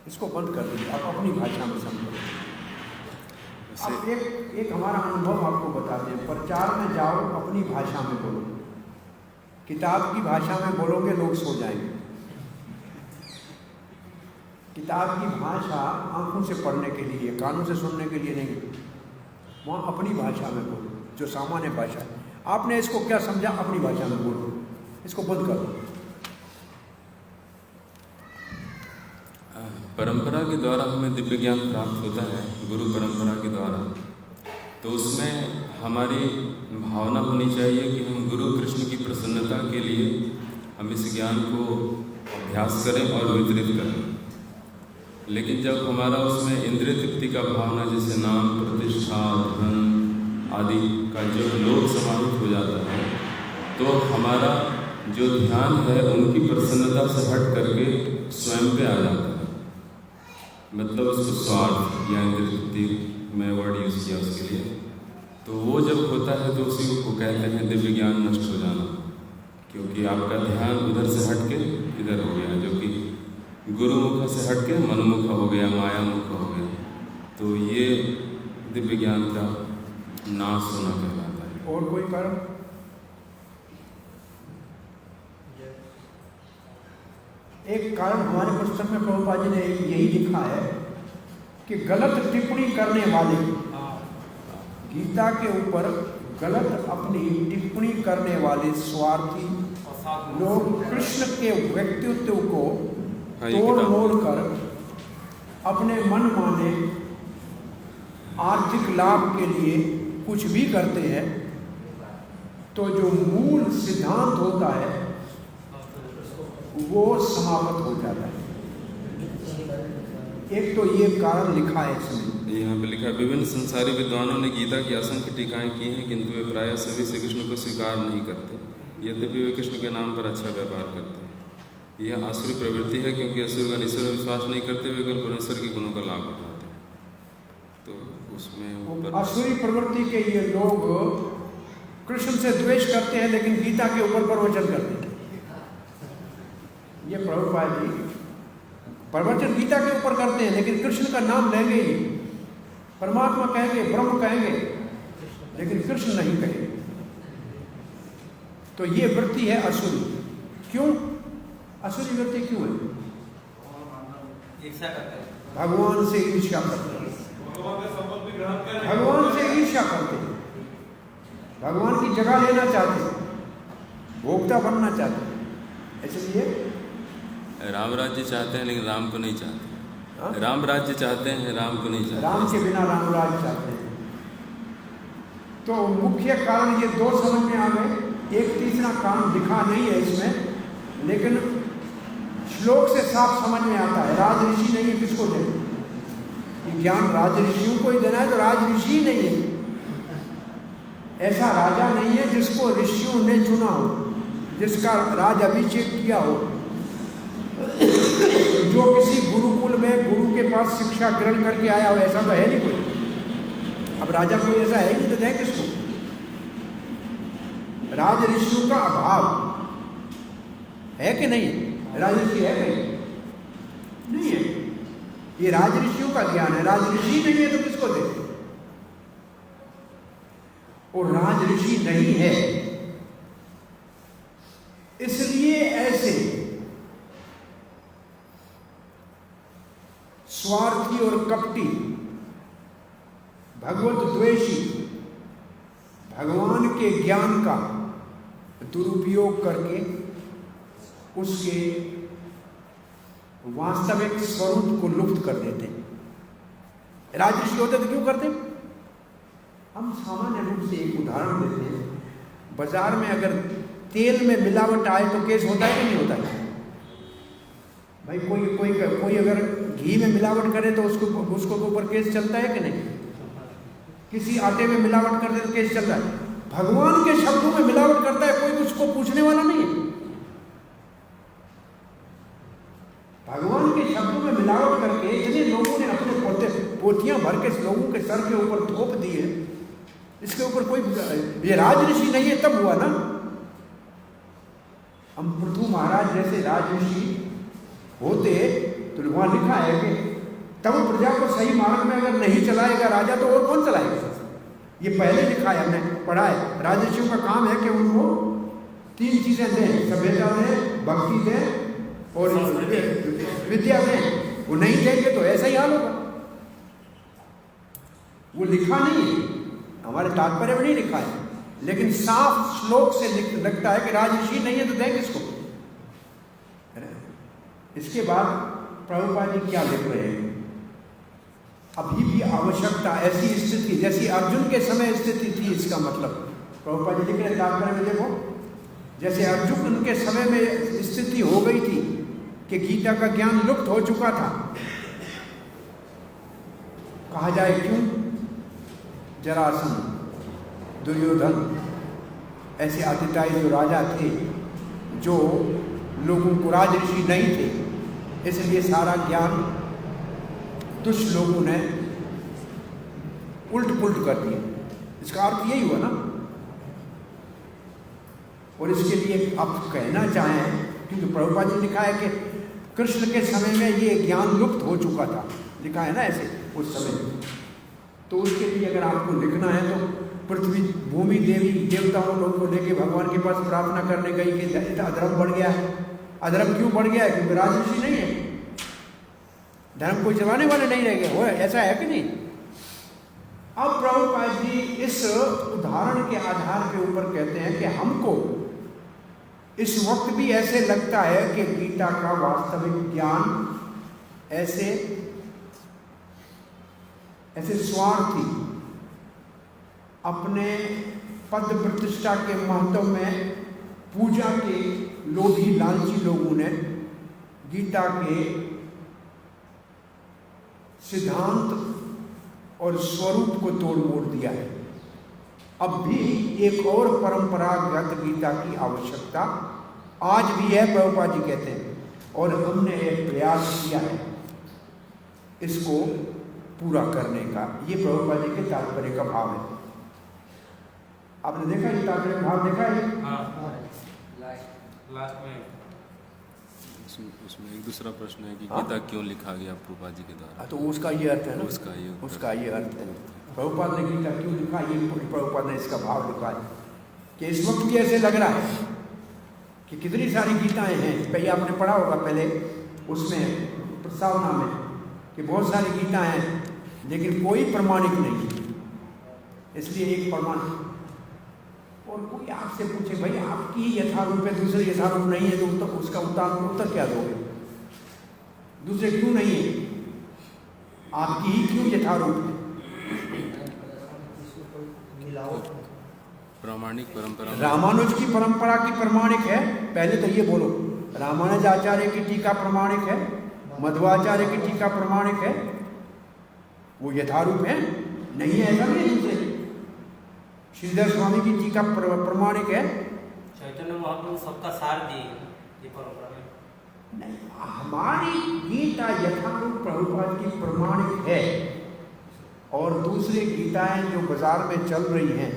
इसको बंद कर दीजिए, आप अपनी भाषा में समझो। अब एक हमारा अनुभव आपको बता दें, प्रचार में जाओ, अपनी भाषा में बोलो, किताब की भाषा में बोलोगे लोग सो जाएंगे। किताब की भाषा आंखों से पढ़ने के लिए, कानों से सुनने के लिए नहीं, वहाँ अपनी भाषा में बोलो, जो सामान्य भाषा है। आपने इसको क्या समझा, अपनी भाषा में बोलो, इसको बंद कर दो। परंपरा के द्वारा हमें दिव्य ज्ञान प्राप्त होता है, गुरु परंपरा के द्वारा, तो उसमें हमारी भावना होनी चाहिए कि हम गुरु कृष्ण की प्रसन्नता के लिए हम इस ज्ञान को अभ्यास करें और वितरित करें। लेकिन जब हमारा उसमें इंद्रिय तृप्ति का भावना, जैसे नाम, प्रतिष्ठा, धन आदि का जो लोभ समाहित हो जाता है, तो हमारा जो ध्यान है उनकी प्रसन्नता से हट करके स्वयं पे आ जाता है। मतलब उसको स्वार्थ या इंद्रिय तृप्ति में वर्ड यूज किया उसके लिए, तो वो जब होता है तो उसी को कहते हैं दिव्य ज्ञान नष्ट हो जाना, क्योंकि आपका ध्यान उधर से हट के इधर हो गया, जो कि गुरुमुख से हट के मनमुख हो गया, माया मुख हो गया। तो ये दिव्य ज्ञान का नाश होना कहलाता है। और कोई कारण? एक कारण हमारे पुस्तक में प्रभुपाद जी ने यही लिखा है कि गलत टिप्पणी करने वाले, गीता के ऊपर गलत अपनी टिप्पणी करने वाले स्वार्थी लोग कृष्ण के व्यक्तित्व को तोड़ मोड़ कर अपने मन माने आर्थिक लाभ के लिए कुछ भी करते हैं, तो जो मूल सिद्धांत होता है वो समाप्त हो जाता है। एक तो ये कारण लिखा है इसमें, यहाँ पे लिखा है, विभिन्न संसारी विद्वानों ने गीता की असंख्य टीकाएं की हैं, किंतु वे प्रायः सभी श्री कृष्ण को स्वीकार नहीं करते, यद्यपि वे कृष्ण के नाम पर अच्छा व्यापार करते हैं। यह आसुरी प्रवृत्ति है, क्योंकि असुरगण ईश्वर में विश्वास नहीं करते, वे केवल परमेश्वर के गुणों का लाभ उठाते हैं। उसमें वो ऊपर असुरी प्रवृत्ति के ये लोग कृष्ण से द्वेष करते हैं लेकिन गीता के ऊपर प्रवचन करते हैं। ये प्रभुपाद जी प्रवचन गीता के ऊपर करते हैं लेकिन कृष्ण का नाम लेंगे ही, परमात्मा कहेंगे, ब्रह्म कहेंगे, लेकिन कृष्ण नहीं कहेंगे। तो ये वृत्ति है असुरी। क्यों असुरी वृत्ति क्यों है? ईर्ष्या करते हैं, भगवान से ईर्ष्या करते हैं, भगवान से ईर्ष्या करते हैं, भगवान की जगह लेना चाहते हैं, भोक्ता बनना चाहते हैं। इसलिए राम राज्य चाहते हैं लेकिन राम को नहीं चाहते। हाँ? राम राज्य चाहते हैं, राम को नहीं चाहते। राम के बिना राम राज चाहते हैं। तो मुख्य कारण ये दो समझ में आ गए। एक तीसरा कारण दिखा नहीं है इसमें, लेकिन श्लोक से साफ समझ में आता है। राज ऋषि नहीं है, किसको दे? ये ज्ञान राज ऋषियों को ही देना है, तो राज ऋषि नहीं है। ऐसा राजा नहीं है जिसको ऋषियों ने चुना हो, जिसका राज अभिषेक किया हो, जो किसी गुरुकुल में गुरु के पास शिक्षा ग्रहण करके आया हो। ऐसा तो है नहीं कोई। अब राजा कोई ऐसा है नहीं तो दे किसको? राज ऋषियों का अभाव है कि नहीं? राज ऋषि है नहीं है। ये राज ऋषियों का ज्ञान है। राज ऋषि नहीं है तो किसको दे? और राज ऋषि नहीं है, इसलिए ऐसे स्वार्थी और कपटी, भगवत द्वेषी, भगवान के ज्ञान का दुरुपयोग करके उसके वास्तविक स्वरूप को लुप्त कर देते हैं। राजऋषि होते तो क्यों करते? हम सामान्य रूप से एक उदाहरण देते हैं। बाजार में अगर तेल में मिलावट आए तो केस होता है कि नहीं होता है? भाई कोई अगर घी में मिलावट करे तो उसको ऊपर केस चलता है कि नहीं? किसी आटे में मिलावट कर दे तो केस चलता है। भगवान के शब्दों में मिलावट करता है, कोई उसको पूछने वाला नहीं है। भगवान के शब्दों में मिलावट करके इतने लोगों ने अपने पोथियां भर के लोगों के सर के ऊपर थोप दिए, इसके ऊपर कोई ये राज ऋषि नहीं है तब हुआ ना। हम पृथु महाराज जैसे राज ऋषि होते तो वहां लिखा है कि तब प्रजा को सही मार्ग में अगर नहीं चलाएगा राजा तो और कौन चलाएगा? ये पहले लिखा है, हमने पढ़ा है। राजर्षियों का काम है कि उनको 3 चीजें दें, सभ्यता दें, भक्ति दें और विद्या दें। वो नहीं देंगे तो ऐसा ही हाल होगा। वो लिखा नहीं है, हमारे तात्पर्य में नहीं लिखा है, लेकिन साफ श्लोक से लगता है कि राजर्षि नहीं है तो दें किसको? इसके बाद प्रभुपाद जी क्या लिख रहे हैं? अभी भी आवश्यकता, ऐसी स्थिति जैसी अर्जुन के समय स्थिति थी, इसका मतलब प्रभुपाद जी लिख रहे तात्पर्य में देखो, जैसे अर्जुन के समय में स्थिति हो गई थी कि गीता का ज्ञान लुप्त हो चुका था। कहा जाए क्यों? जरासंध, दुर्योधन ऐसे आतिताई जो राजा थे, जो लोगों को राजऋषि नहीं थे, इसलिए सारा ज्ञान दुष्ट लोगों ने उल्ट पुल्ट कर दिया। इसका अर्थ यही हुआ ना। और इसके लिए आप कहना चाहें, क्योंकि प्रभुपाद जी लिखा है कि कृष्ण के समय में ये ज्ञान लुप्त हो चुका था, लिखा है ना ऐसे उस समय। तो उसके लिए अगर आपको लिखना है तो पृथ्वी भूमि देवी देवताओं लोगों को लेके भगवान के पास प्रार्थना करने गई कि अधर्म बढ़ गया है। अधर्म क्यों बढ़ गया है? क्योंकि राजऋषि नहीं है, धर्म कोई चलाने वाले नहीं रह गए हो। ऐसा है कि नहीं? अब प्रभुपाद जी इस उदाहरण के आधार के ऊपर कहते हैं कि हमको इस वक्त भी ऐसे लगता है कि गीता का वास्तविक ज्ञान ऐसे स्वार्थी, अपने पद प्रतिष्ठा के महत्व में पूजा के लोभी लालची लोगों ने गीता के सिद्धांत और स्वरूप को तोड़ मोड़ दिया है। अब भी एक और परंपरागत गीता की आवश्यकता आज भी है, प्रभुपाद जी कहते हैं, और हमने एक प्रयास किया है इसको पूरा करने का, ये प्रभुपाद जी के तात्पर्य का भाव है। आपने देखा ये तात्पर्य भाव देखा है? हाँ, लास्ट में उसमें एक दूसरा प्रश्न है कि हाँ? गीता क्यों लिखा गया प्रभुपाद जी के द्वारा? तो उसका ये अर्थ है ना, उसका ये अर्थ है। प्रभुपाद ने गीता क्यों लिखा, ये प्रभुपाद ने इसका भाव लिखा है कि इस वक्त भी ऐसे लग रहा है कि कितनी सारी गीताएं हैं। पहले आपने पढ़ा होगा पहले उसमें प्रस्तावना में कि बहुत सारी गीताएं हैं लेकिन कोई प्रमाणिक नहीं। इसलिए एक प्रमाण, और कोई आपसे पूछे भाई आपकी यथारूप है दूसरे यथारूप नहीं है, तो उसका उत्तर क्या दोगे? दूसरे क्यों नहीं है, आपकी ही क्यों यथारूप है? प्रामाणिक परंपरा, रामानुज की परंपरा की प्रमाणिक है। पहले तो ये बोलो, रामानुज आचार्य की टीका प्रमाणिक है, मध्वाचार्य की टीका प्रमाणिक है, वो यथारूप है? नहीं है, ऐसा नहीं। दूसरे श्रीधर स्वामी की टीका प्रमाणिक है, चैतन्य महाप्रभु सबका सार दिए ये परंपरा में नहीं। हमारी गीता यथारूप प्रभुपाद की प्रमाणिक है, और दूसरी गीताएं जो बाजार में चल रही हैं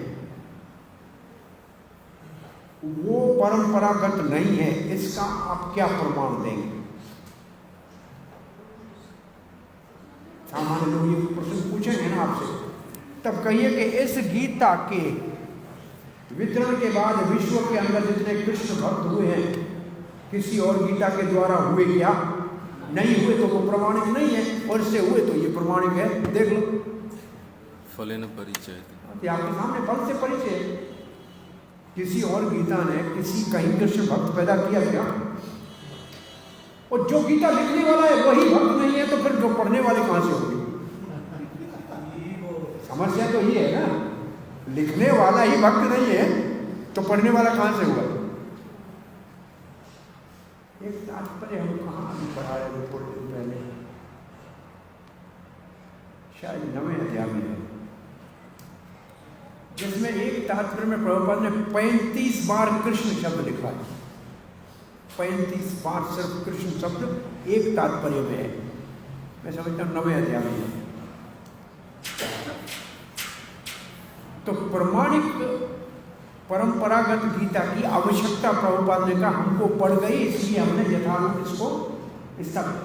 वो परंपरागत नहीं है। इसका आप क्या प्रमाण देंगे? सामान्य लोग ये प्रश्न पूछेंगे ना आपसे, तब कहिए कि इस गीता के वितरण के बाद विश्व के अंदर जितने कृष्ण भक्त हुए हैं किसी और गीता के द्वारा हुए क्या? नहीं हुए, तो वो प्रमाणिक नहीं है, और इससे हुए तो ये प्रमाणिक है। देख लो, फलेन परिचय, आपके सामने फल से परिचय। किसी और गीता ने किसी कहीं कृष्ण भक्त पैदा किया क्या? और जो गीता लिखने वाला है वही भक्त नहीं है, तो फिर जो पढ़ने वाले कहां से होंगे? समस्या तो ये है ना, लिखने वाला ही भक्त नहीं है तो पढ़ने वाला कहां से हुआ? एक तात्पर्य हम कहाँ पढ़ा रहे थे थोड़े दिन पहले, शायद 9वें अध्याय में है, जिसमें एक तात्पर्य में प्रभुपाद ने 35 बार कृष्ण शब्द लिखा है। 35 बार सिर्फ कृष्ण शब्द एक तात्पर्य में है। मैं समझता हूँ 9वें अध्याय में है। तो प्रमाणिक परंपरागत गीता की आवश्यकता प्रभुपाद ने कहा हमको पड़ गई, इसलिए हमने यथारूप इसको स्थापित।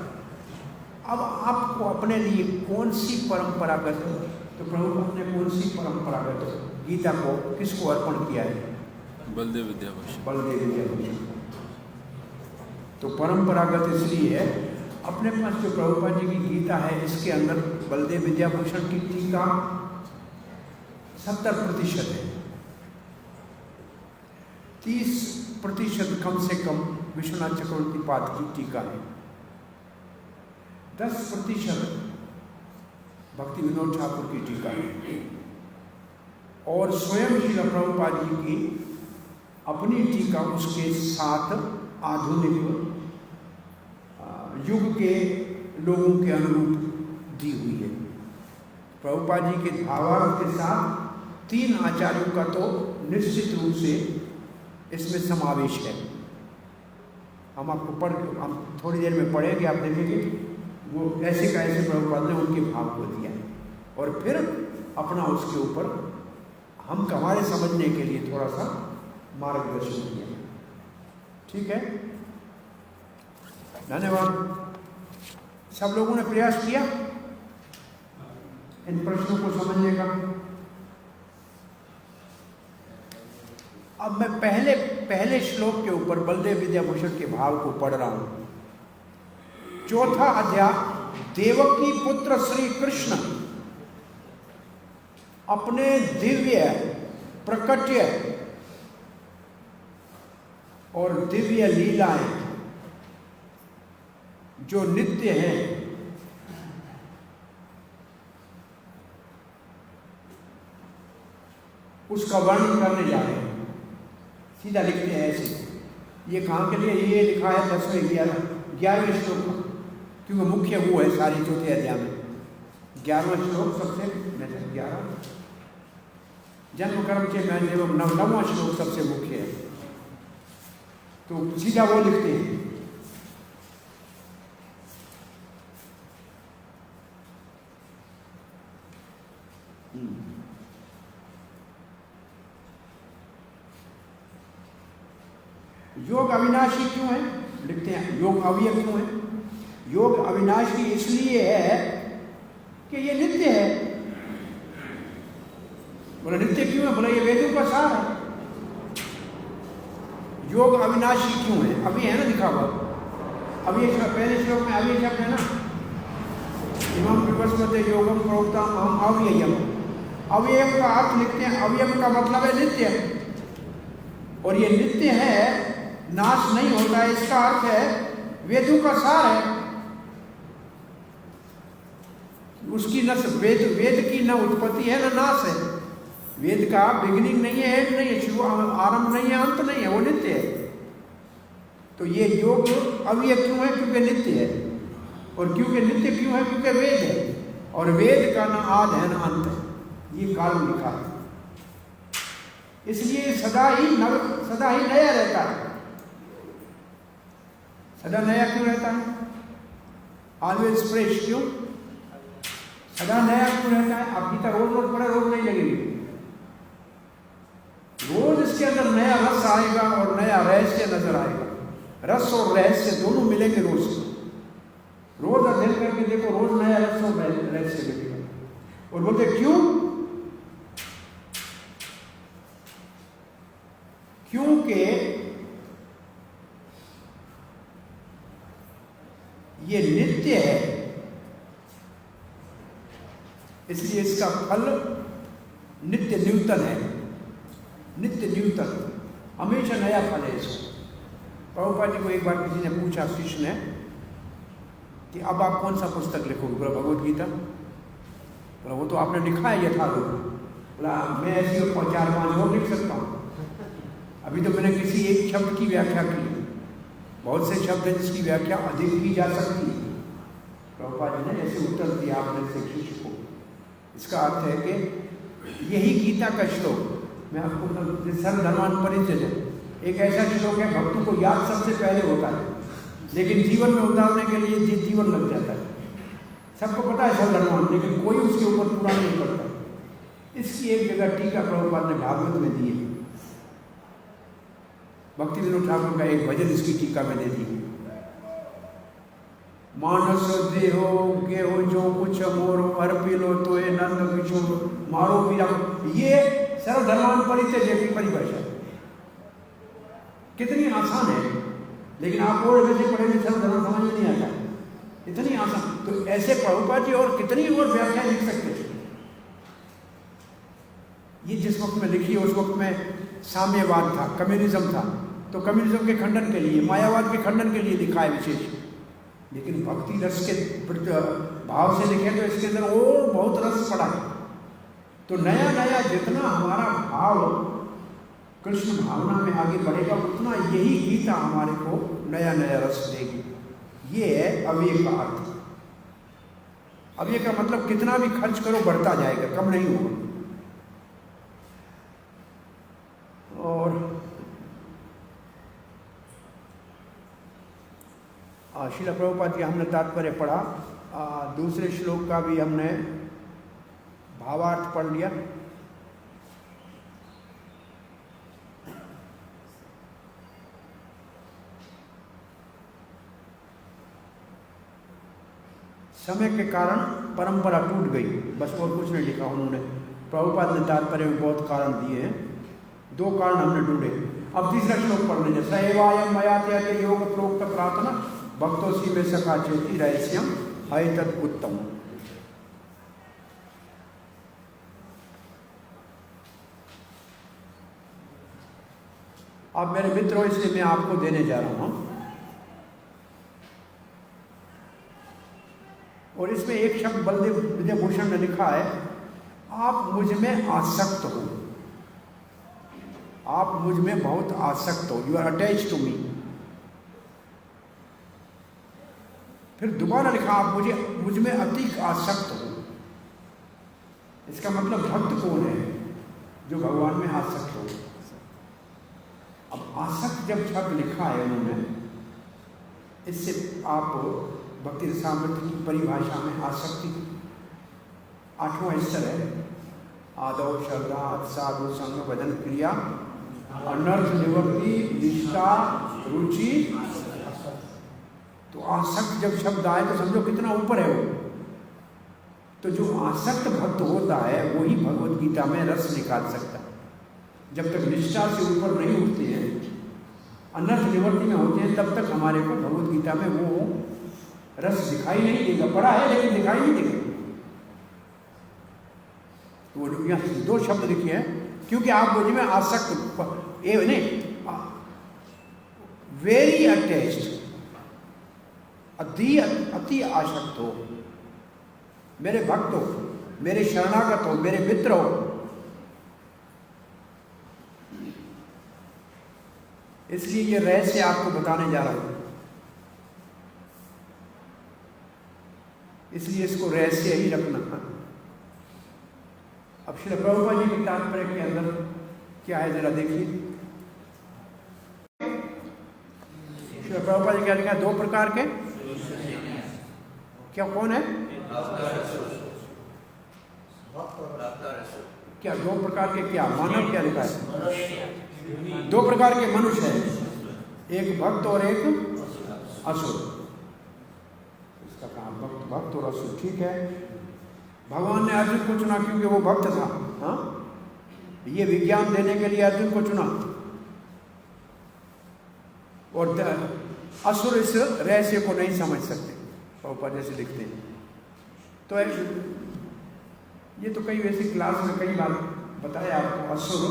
अब आपको अपने लिए कौन सी परंपरागत, तो प्रभुपाद ने कौन सी परंपरागत गीता को किसको अर्पण किया है? बलदेव विद्याभूषण। बलदेव विद्याभूषण। तो परंपरागत इसलिए है, अपने पास जो प्रभुपाद जी की गीता है इसके अंदर बलदेव विद्याभूषण की टीका 70% है, 30% कम से कम विश्वनाथ चक्रवर्ती पाद की टीका है, 10% भक्ति विनोद ठाकुर की टीका है, और स्वयं श्री प्रभुपाद जी की अपनी टीका उसके साथ आधुनिक युग के लोगों के अनुरूप दी हुई है। प्रभुपाद जी के भावार्थ के साथ 3 आचार्यों का तो निश्चित रूप से इसमें समावेश है। हम आपको हम थोड़ी देर में पढ़ेंगे, आप देखेंगे वो कैसे कैसे प्रभुपाद ने उनके भाव को दिया है, और फिर अपना उसके ऊपर हम हमारे समझने के लिए थोड़ा सा मार्गदर्शन किया। ठीक है, धन्यवाद। सब लोगों ने प्रयास किया इन प्रश्नों को समझने का। अब मैं पहले श्लोक के ऊपर बलदेव विद्याभूषण के भाव को पढ़ रहा हूं। 4था अध्याय, देवकी पुत्र श्री कृष्ण अपने दिव्य प्रकट्य और दिव्य लीलाएं जो नित्य हैं उसका वर्णन करने जा रहे हैं। सीधा लिखते हैं ऐसे, ये कहाँ के लिए? ये लिखा है 10वें 11वें श्लोक का, क्योंकि मुख्य वो है सारी 4थे अध्याय में। 11वां श्लोक सबसे 11 जन्म कर्म के मैं 9वां श्लोक सबसे मुख्य है, तो सीधा वो लिखते हैं। क्यों है? लिखते हैं योग अव्यय क्यों है? योग अविनाशी इसलिए है कि ये नित्य है। बोला नित्य क्यों है? बोला ये वेदों का सार है। योग अविनाशी क्यों है? अभी है ना लिखा हुआ, अभी पहले श्लोक में अभी शब्द है ना, इमं विवस्वते योगम प्रोक्तम हम अव्ययम। अव्यय का अर्थ लिखते हैं, अव्यय का मतलब है नित्य, और ये नित्य है, नाश नहीं होता है। इसका अर्थ है वेदों का सार है। उसकी न वेद की न उत्पत्ति है न नाश है। वेद का बिगिनिंग नहीं है, एंड नहीं है, शुरू आरंभ नहीं है, अंत नहीं है, वो नित्य है। तो ये योग अव्यय क्यों है? क्योंकि नित्य है। और क्योंकि नित्य क्यों है? क्योंकि वेद है, और वेद का न आद है न अंत है। ये कारण लिखा है, इसलिए सदा ही नया रहता है। सदा नया क्यों रहता है? Always fresh. क्यों सदा नया क्यों रहता है? आप गीता रोज रोज पढ़े, रोज नहीं लगेगी। रोज इसके अंदर नया रस आएगा और नया रहस्य नजर आएगा। रस और रहस्य दोनों मिलेंगे रोज। रोज अध्ययन करके देखो, रोज नया रस और रहस्य मिलेगा। और बोलते क्यों? क्योंकि ये नित्य है, इसलिए इसका फल नित्य न्यूतन है। नित्य न्यूतन, हमेशा नया फल है इसका। प्रभुपाद जी को एक बार किसी ने पूछा, शिष्य ने, कि अब आप कौन सा पुस्तक लिखोगे? बोला भगवत गीता। बोला वो तो आपने लिखा है यथारूप। बोला मैं ऐसी 4-5 और लिख सकता हूँ। अभी तो मैंने किसी एक शब्द की व्याख्या की, बहुत से शब्द हैं जिसकी व्याख्या अधिक की जा सकती है। प्रभुपाद जी ने ऐसे उत्तर दिया आपने से शिष्य को। इसका अर्थ है कि यही गीता का श्लोक, मैं आपको सर्वधर्मान परित्यज्य, एक ऐसा श्लोक है भक्तों को याद सबसे पहले होता है, लेकिन जीवन में उतारने के लिए जीवन लग जाता है। सबको पता है सर्वधर्मान, लेकिन कोई उसके ऊपर पूरा नहीं करता। इसकी एक जगह टीका प्रभुपाद ने भागवत में दी है। भक्ति विनोद ठाकुर का एक भजन इसकी टीका में दे दी। मानस देहो गेहो जो कुछ मोरो अर्पिलो तो ये नंद किशोर मारो वीरा। ये सर्वधर्मान परित्यज्य की परिभाषा कितनी आसान है, लेकिन आप और वैसे पढ़े में सर्वधर्म समझ में नहीं आता, इतनी आसान। तो ऐसे प्रभुपाद जी और कितनी और व्याख्या लिख सकते थे। ये जिस वक्त में लिखी है उस वक्त में साम्यवाद था, कम्युनिज्म था, तो कम्युनिज्म के खंडन के लिए, मायावाद के खंडन के लिए लिखा है विशेष। लेकिन भक्ति रस के भाव से लिखे तो इसके अंदर और बहुत रस पड़ा है। तो नया नया जितना हमारा भाव कृष्ण भावना में आगे बढ़ेगा, उतना यही गीता हमारे को नया नया रस देगी। ये है अव्यय का अर्थ। अव्यय का मतलब कितना भी खर्च करो बढ़ता जाएगा, कम नहीं होगा। और श्रील प्रभुपाद की हमने तात्पर्य पढ़ा। दूसरे श्लोक का भी हमने भावार्थ पढ़ लिया। समय के कारण परंपरा टूट गई, बस और कुछ नहीं लिखा उन्होंने। प्रभुपाद ने तात्पर्य में बहुत कारण दिए हैं, 2 कारण हमने ढूंढे। अब तीसरा श्लोक पढ़ लीजिए। सएवायम मया त्यागे योग प्रोक्त प्रार्थना भक्तोसी में सखा चेती रहस्यम अयतद उत्तम। अब मेरे मित्रों, इसलिए मैं आपको देने जा रहा हूं, और इसमें एक शब्द बलदेव विद्याभूषण ने लिखा है, आप मुझ में आसक्त हो। आप मुझ में बहुत आसक्त हो, you are attach to me. फिर दोबारा लिखा, आप मुझ में अति आसक्त हो। इसका मतलब भक्त कौन है? जो भगवान में आसक्त हो। अब आसक्त जब शब्द लिखा है उन्होंने, इससे आप भक्ति सामर्थ्य की परिभाषा में आसक्ति 8वां स्तर है। आदौ श्रद्धा साधु संग भजन क्रिया अनर्थ निवृत्ति निष्ठा रुचि। तो आसक्त जब शब्द आए तो समझो कितना ऊपर है वो। तो जो आसक्त भक्त होता है वही भगवत गीता में रस निकाल सकता है। जब तक निष्ठा से ऊपर नहीं उठते हैं, अनर्थ निवृत्ति में होते हैं, तब तक हमारे को भगवत गीता में वो रस दिखाई नहीं देगा। पढ़ा है लेकिन दिखाई नहीं देगा। वो यहाँ 2 शब्द लिखे हैं, क्योंकि आप मुझ में आसक्त नहीं, वेरी अटैच्ड, अति आसक्त हो, मेरे भक्त हो, मेरे शरणागत हो, मेरे मित्र हो। इसलिए ये रहस्य आपको बताने जा रहा हूं, इसलिए इसको रहस्य ही रखना। अब श्री प्रभुपाद जी के तात्पर्य के अंदर क्या है जरा देखिए। श्री प्रभुपाद जी क्या लिखा है? 2 प्रकार के क्या, कौन है क्या? 2 प्रकार के क्या मानव, क्या लिखा है? 2 प्रकार के मनुष्य है, एक भक्त और एक असुर। इसका काम भक्त और असुर, ठीक है। भगवान ने अर्जुन को चुना क्योंकि वो भक्त था। हाँ, ये विज्ञान देने के लिए अर्जुन को चुना। और असुर इस रहस्य को नहीं समझ सकते, प्रभुपाद जैसे लिखते हैं। तो ये तो कई वैसी क्लास में कई बार बताया आपको, असुर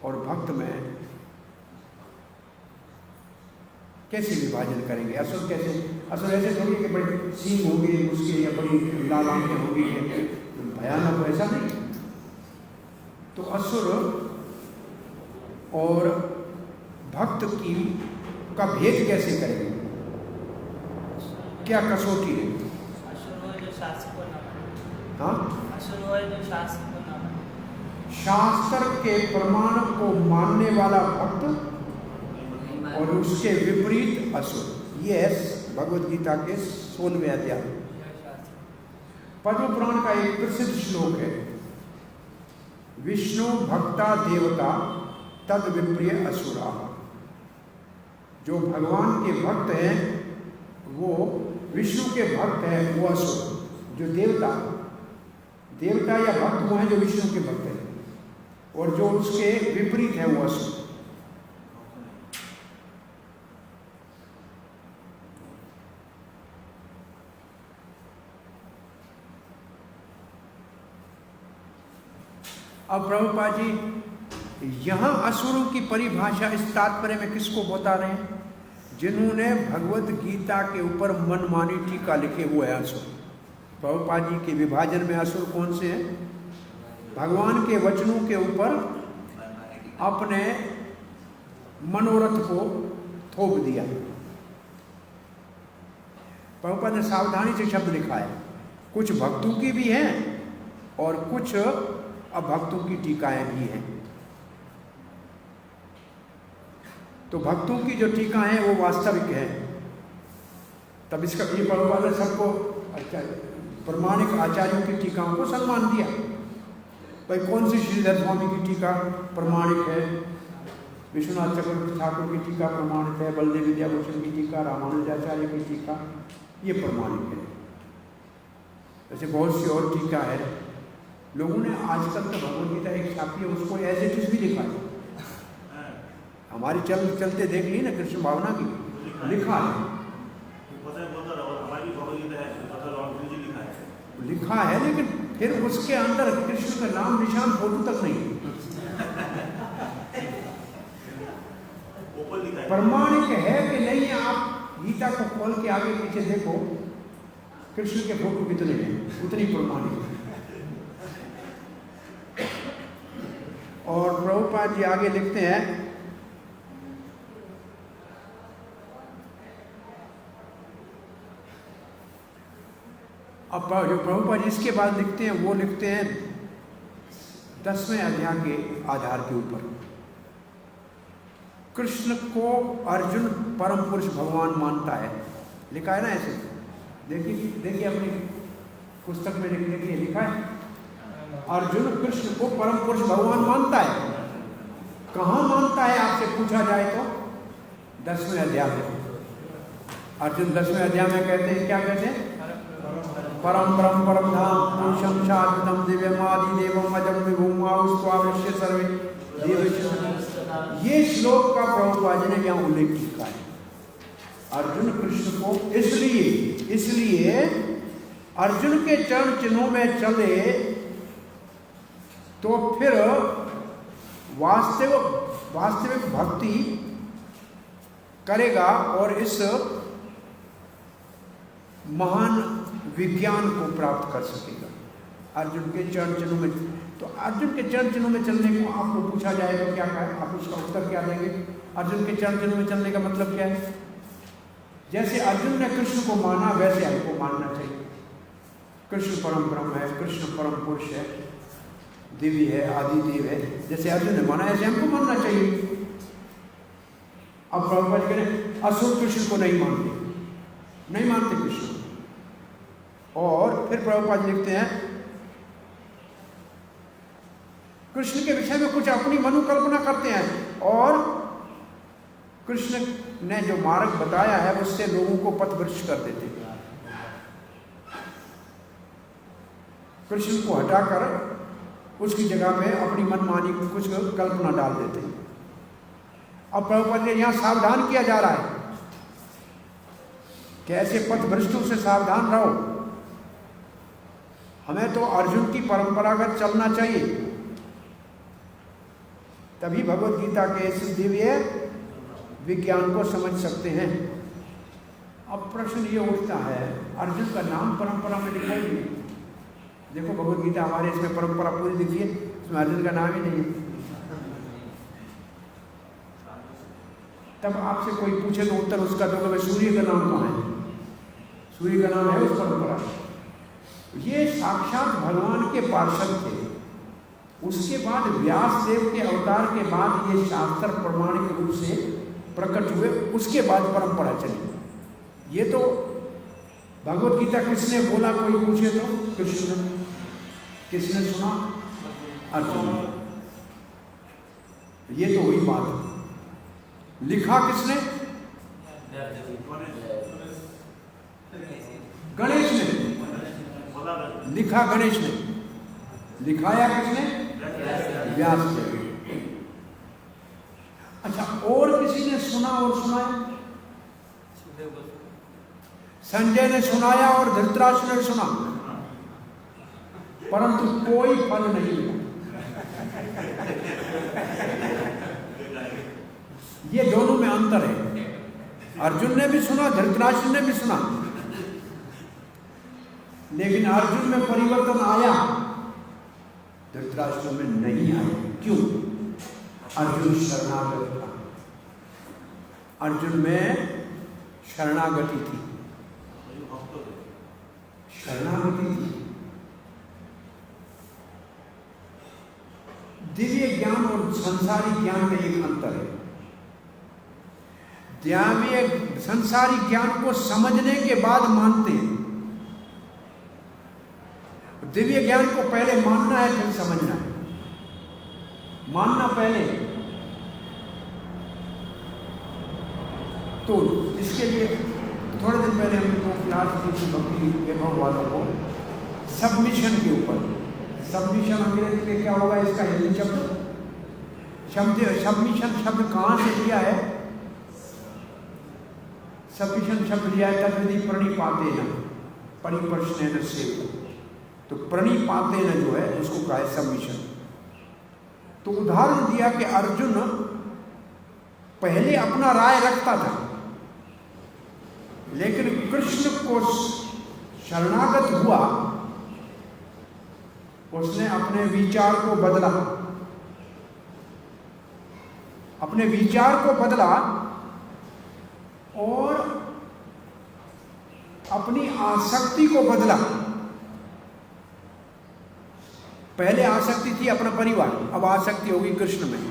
और भक्त में कैसे विभाजन करेंगे। असुर कैसे? असुर ऐसे थोड़ी कि बड़ी सींग होगी उसके, या बड़ी लाल आंखें होगी, भयानक, ऐसा नहीं। तो असुर और भक्त की का भेद कैसे करेंगे? क्या कसौटी है? हाँ, शास्त्र के प्रमाण को मानने वाला भक्त और उसके विपरीत असुर। ये है भगवत गीता के 16वें अध्याय। पद्म पुराण का एक प्रसिद्ध श्लोक है, विष्णु भक्ता देवता तद विप्रिय असुरा। जो भगवान के भक्त हैं वो विष्णु के भक्त हैं, वो असुर। जो देवता या भक्त वो हैं जो विष्णु के भक्त हैं, और जो उसके विपरीत है वो असुर। अब प्रभुपाद जी यहाँ असुरों की परिभाषा इस तात्पर्य में किसको बता रहे हैं? जिन्होंने भगवत गीता के ऊपर मनमानी टीका लिखे हुए हैं असुर। प्रभुपाद जी के विभाजन में असुर कौन से हैं? भगवान के वचनों के ऊपर अपने मनोरथ को थोप दिया। प्रभुपाद ने सावधानी से शब्द लिखा है, कुछ भक्तों की भी हैं और कुछ अभक्तों की टीकाएं भी हैं। तो भक्तों की जो टीका है वो वास्तविक है। तब इसका ये प्रभुपाद ने सबको प्रमाणिक आचार्यों की टीकाओं को सम्मान दिया। भाई कौन सी श्रीधर स्वामी की टीका प्रमाणिक है, विश्वनाथ चक्रवर्ती ठाकुर की टीका प्रमाणिक है, बलदेव विद्याभूषण की टीका, रामानुजाचार्य की टीका, ये प्रमाणिक है। ऐसे बहुत सी और टीका है। लोगों ने आजकल तो भगवद गीता एक छापी है, उसको एज इट इज भी लिखा है। हमारी चलते देख ली ना कृष्ण भावना की, लिखा है, लिखा है, लेकिन फिर उसके अंदर कृष्ण का नाम निशान फोटो तक नहीं। प्रमाणिक है कि नहीं? आप गीता को खोल के आगे पीछे देखो, कृष्ण के फोटो कितने हैं, उतनी प्रमाणिक है। और प्रभुपाद जी आगे लिखते हैं, अब जो प्रभुपाद जी इसके बाद लिखते हैं वो लिखते हैं 10वें अध्याय के आधार के ऊपर। कृष्ण को अर्जुन परम पुरुष भगवान मानता है, लिखा है ना ऐसे। देखिए अपनी पुस्तक में देखिए लिखा है, अर्जुन कृष्ण को परम पुरुष भगवान मानता है। कहाँ मानता है आपसे पूछा जाए तो? 10वें अध्याय में अर्जुन 10वें अध्याय में कहते हैं, क्या कहते हैं? परम परम परम धाम पुरुषम शाश्वतम दिव्यमादि देवम अजम विभुम आउस्वावश्य सर्वे देवश्य। ये श्लोक का प्रभुपाद जी ने यहाँ उल्लेख किया है। अर्जुन कृष्ण को इसलिए अर्जुन के चरण चिन्हों में चले तो फिर वास्तविक भक्ति करेगा और इस महान विज्ञान को प्राप्त कर सकेगा। अर्जुन के चरण चिन्हों में, तो अर्जुन के चरण चिन्हों में चलने को आपको पूछा जाए तो क्या कहे, आप उसका उत्तर क्या देंगे? अर्जुन के चरण चिन्हों में चलने का मतलब क्या है? जैसे अर्जुन ने कृष्ण को माना वैसे हमको मानना चाहिए। कृष्ण परम ब्रह्म है, कृष्ण परम पुरुष है, दिव्य है, आदि देव है, जैसे अर्जुन ने माना ऐसे हमको मानना चाहिए। अब प्रभुपाद कह रहे असुर कृष्ण को नहीं मानते कृष्ण। और फिर प्रभुपाद लिखते हैं कृष्ण के विषय में कुछ अपनी मनोकल्पना करते हैं और कृष्ण ने जो मार्ग बताया है उससे लोगों को पथभ्रष्ट कर देते हैं। कृष्ण को हटाकर उसकी जगह पे अपनी मनमानी कुछ कल्पना डाल देते हैं। अब प्रभुपाद ने यहाँ सावधान किया जा रहा है कि ऐसे पथभ्रष्टों से सावधान रहो। हमें तो अर्जुन की परंपरागत चलना चाहिए, तभी भगवत गीता के इस दिव्य विज्ञान को समझ सकते हैं। अब प्रश्न ये उठता है, अर्जुन का नाम परंपरा में लिखा ही नहीं। देखो भगवत गीता हमारे इसमें परंपरा पूरी लिखी है, इसमें अर्जुन का नाम ही नहीं है। तब आपसे कोई पूछे तो उत्तर उसका तो कभी सूर्य का नाम कहाँ है? सूर्य का नाम है उस परंपरा। ये साक्षात भगवान के पार्षद थे। उसके बाद व्यास देव के अवतार के बाद ये शास्त्र प्रमाणिक रूप से प्रकट हुए, उसके बाद परंपरा चली। ये तो भगवत गीता किसने बोला कोई पूछे तो कृष्ण। किसने सुना? अर्जुन। ये तो वही बात। लिखा किसने? गणेश ने। लिखा गणेश ने, लिखाया किसने? व्यास देव। अच्छा, और किसी ने सुना और सुनाया? संजय ने सुनाया और धृतराष्ट्र ने सुना, परंतु कोई फल नहीं मिला। ये दोनों में अंतर है। अर्जुन ने भी सुना, धृतराष्ट्र ने भी सुना, लेकिन अर्जुन में परिवर्तन आया, धृतराष्ट्र में नहीं आया। क्यों? अर्जुन शरणागत था। अर्जुन में शरणागति थी, शरणागति थी। दिव्य ज्ञान और संसारी ज्ञान में एक अंतर है। दिव्य संसारी ज्ञान को समझने के बाद मानते हैं, दिव्य ज्ञान को पहले मानना है फिर समझना है। मानना पहले। तो इसके लिए थोड़े दिन पहले हमने दो क्लास की भक्ति वैभव वालों को सबमिशन के ऊपर। सबमिशन अंग्रेजी में क्या होगा, इसका हिंदी सबमिशन शब्द कहाँ से लिया है? सबमिशन शब्द लिया है तद्विधि प्रणिपातेन परिप्रश्नेन सेव। तो प्रणिपातेन जो है उसको कहा है सबमिशन। तो उदाहरण दिया कि अर्जुन पहले अपना राय रखता था, लेकिन कृष्ण को शरणागत हुआ, उसने अपने विचार को बदला, अपने विचार को बदला और अपनी आसक्ति को बदला। पहले आसक्ति थी अपना परिवार, अब आसक्ति होगी कृष्ण में।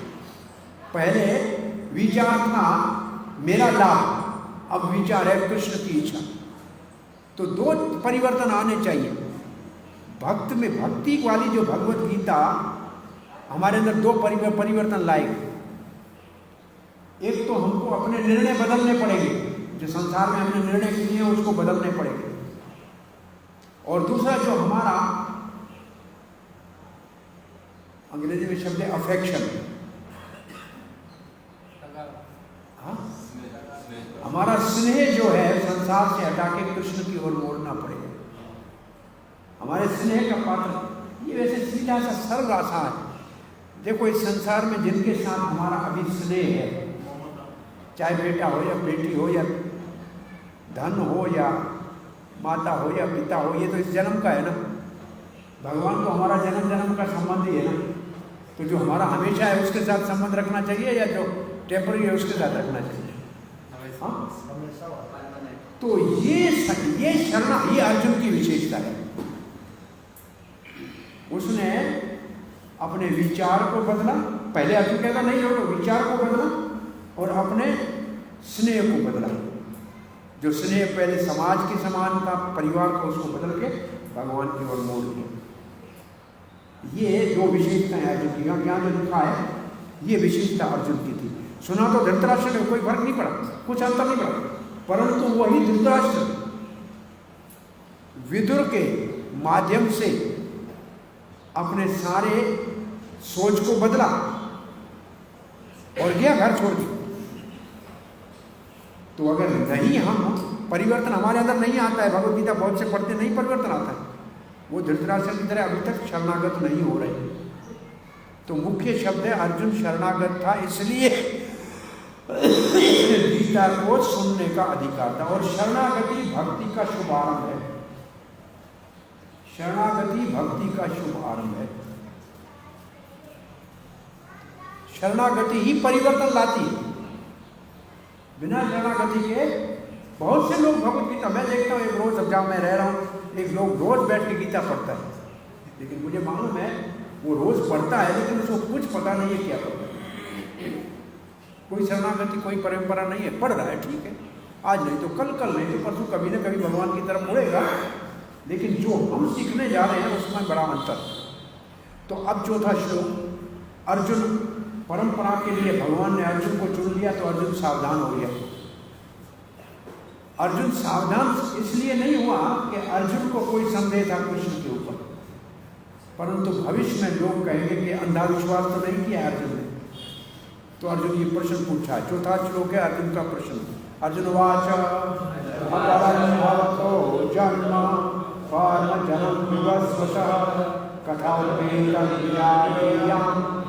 पहले विचार था मेरा लाभ, अब विचार है कृष्ण की इच्छा। तो दो परिवर्तन आने चाहिए। भक्त में भक्ति वाली जो भगवत गीता हमारे अंदर दो परिवर्तन लाएगी। एक तो हमको अपने निर्णय बदलने पड़ेंगे, जो संसार में हमने निर्णय किए हैं उसको बदलने पड़ेंगे, और दूसरा जो हमारा अंग्रेजी में शब्द है अफेक्शन, हमारा स्नेह जो है संसार से हटा के कृष्ण की ओर मोड़ना पड़ेगा। हमारे स्नेह का पात्र, ये वैसे सीधा सा सरल आसान है। देखो इस संसार में जिनके साथ हमारा अभी स्नेह है, चाहे बेटा हो या बेटी हो या धन हो या माता हो या पिता हो, ये तो इस जन्म का है ना। भगवान को हमारा जन्म जन्म का संबंध ही है ना। तो जो हमारा हमेशा है उसके साथ संबंध रखना चाहिए या जो टेम्पररी है उसके साथ रखना चाहिए? हाँ? तो ये शरणा, ये अर्जुन की विशेषता है। उसने अपने विचार को बदला, पहले अर्जुन कहता नहीं छोड़ो, विचार को बदला और अपने स्नेह को बदला। जो स्नेह पहले समाज की समान था, परिवार को, उसको बदल के भगवान की ओर मोड़ दिया। ये जो विशेषता है अर्जुन की, यहाँ जो लिखा है ये विशेषता अर्जुन की थी। सुना तो धृतराष्ट्र ने, कोई फर्क नहीं पड़ा, कुछ अंतर नहीं पड़ा, परंतु वही धृतराष्ट्र विदुर के माध्यम से अपने सारे सोच को बदला और गया घर छोड़ दिया। तो अगर नहीं, हम परिवर्तन हमारे अंदर नहीं आता है, भगवद गीता बहुत से पढ़ते नहीं परिवर्तन आता है, वो धृतराष्ट्र की तरह अभी तक शरणागत नहीं हो रहे। तो मुख्य शब्द है अर्जुन शरणागत था, इसलिए गीता को सुनने का अधिकार था। और शरणागति भक्ति का शुभारंभ है। शरणागति भक्ति का शुभारंभ है। शरणागति ही परिवर्तन लाती है। बिना शरणागति के बहुत से लोग भगवत गीता, मैं देखता हूँ एक रोज, अब जहाँ मैं रह रहा हूँ, एक लोग रोज बैठ के गीता पढ़ता है, लेकिन मुझे मालूम है वो रोज पढ़ता है लेकिन उसको कुछ पता नहीं है क्या पढ़ता है। कोई शरणागति, कोई परंपरा नहीं है, पढ़ रहा है, ठीक है, आज नहीं तो कल, कल नहीं तो परसों, कभी न कभी भगवान की तरफ मुड़ेगा, लेकिन जो हम सीखने जा रहे हैं उसमें बड़ा अंतर। तो अब चौथा श्लोक, अर्जुन परंपरा के लिए भगवान ने अर्जुन को चुन लिया, तो अर्जुन सावधान हो गया। अर्जुन सावधान इसलिए नहीं हुआ कि अर्जुन को कोई संदेह था कृष्ण के ऊपर, परंतु भविष्य में लोग कहेंगे कि अंधा विश्वास तो नहीं किया अर्जुन ने। तो अर्जुन ये प्रश्न पूछा, चौथा श्लोक है अर्जुन का प्रश्न। अर्जुन वाच अपरं भवतो जन्म कर्म जन्म विवस्वतः कथामेतद् ज्ञानेयम्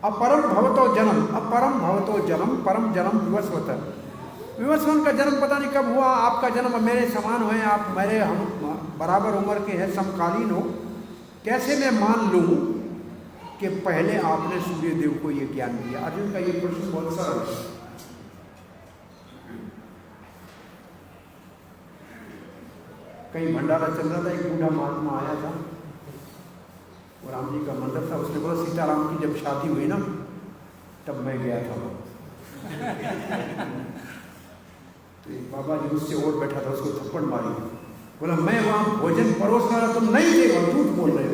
अपरम भवतो जन्म, अपरम भवतो जन्म, परम जन्म विवस्वतः। विवस्वन का जन्म पता नहीं कब हुआ, आपका जन्म मेरे समान हो, आप मेरे, हम बराबर उम्र के हैं, समकालीन हो, कैसे मैं मान लूं कि पहले आपने सूर्य देव को ये ज्ञान दिया? अर्जुन का ये प्रश्न बहुत सरल है। कहीं भंडारा चल रहा था, एक बूढ़ा महात्मा आया था और राम जी का मंदिर था, उसने बोला सीताराम की जब शादी हुई ना तब मैं गया था। तो एक बाबा जी उससे और बैठा था, उसको थप्पड़ मारी, बोला मैं वहां भोजन परोस रहा, तुम नहीं थे, और झूठ बोल रहे हो।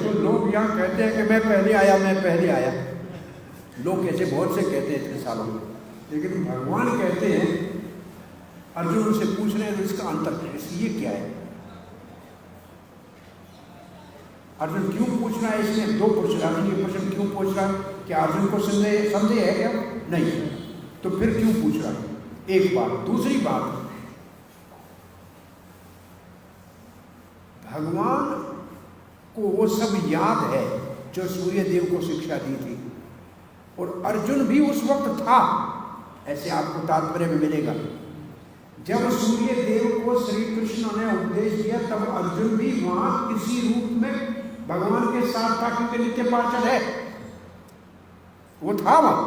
तो लोग यहाँ कहते हैं कि मैं पहले आया, मैं पहले आया, लोग कैसे बहुत से कहते हैं इतने सालों में, लेकिन भगवान कहते हैं, अर्जुन उनसे पूछ रहे हैं तो इसका अंतर है, इसलिए क्या है? अर्जुन क्यों पूछ रहा है? इसने दो प्रश्न, अर्जुन ये प्रश्न क्यों पूछ रहा है? क्या अर्जुन को संदेह है क्या? नहीं। तो फिर क्यों पूछ रहा है? एक बात। दूसरी बात, भगवान को वो सब याद है जो सूर्य देव को शिक्षा दी थी, और अर्जुन भी उस वक्त था, ऐसे आपको तात्पर्य में मिलेगा। जब सूर्य देव को श्री कृष्ण ने उपदेश दिया तब अर्जुन भी वहां किसी रूप में भगवान के साथ था, क्योंकि नित्य पार्षद है, वो था वहां,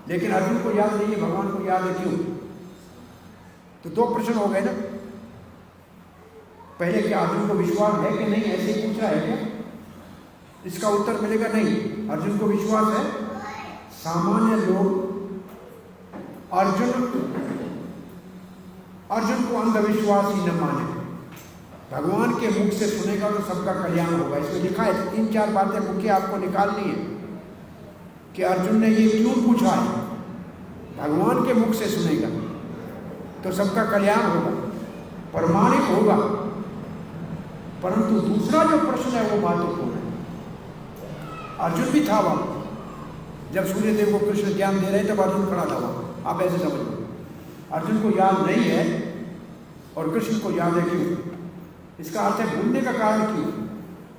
लेकिन अर्जुन को याद नहीं है, भगवान को याद है। क्यों? तो दो प्रश्न हो गए ना। पहले क्या अर्जुन को विश्वास है कि नहीं, ऐसे ही पूछा है क्या? इसका उत्तर मिलेगा नहीं, अर्जुन को विश्वास है। सामान्य लोग अर्जुन को अंधविश्वासी न माने, भगवान के मुख से सुनेगा तो सबका कल्याण होगा। इसमें लिखा है 3-4 बातें मुख्य आपको निकालनी है कि अर्जुन ने ये क्यों पूछा है। भगवान के मुख से सुनेगा तो सबका कल्याण होगा, प्रमाणित होगा। परंतु दूसरा जो प्रश्न है वो महत्वपूर्ण है। अर्जुन भी था वहां जब सूर्यदेव को कृष्ण ज्ञान दे रहे तब अर्जुन खड़ा था वहां। आप ऐसे समझ लो, अर्जुन को याद नहीं है और कृष्ण को याद है। क्यों? इसका अर्थ है भूलने का कारण क्यों?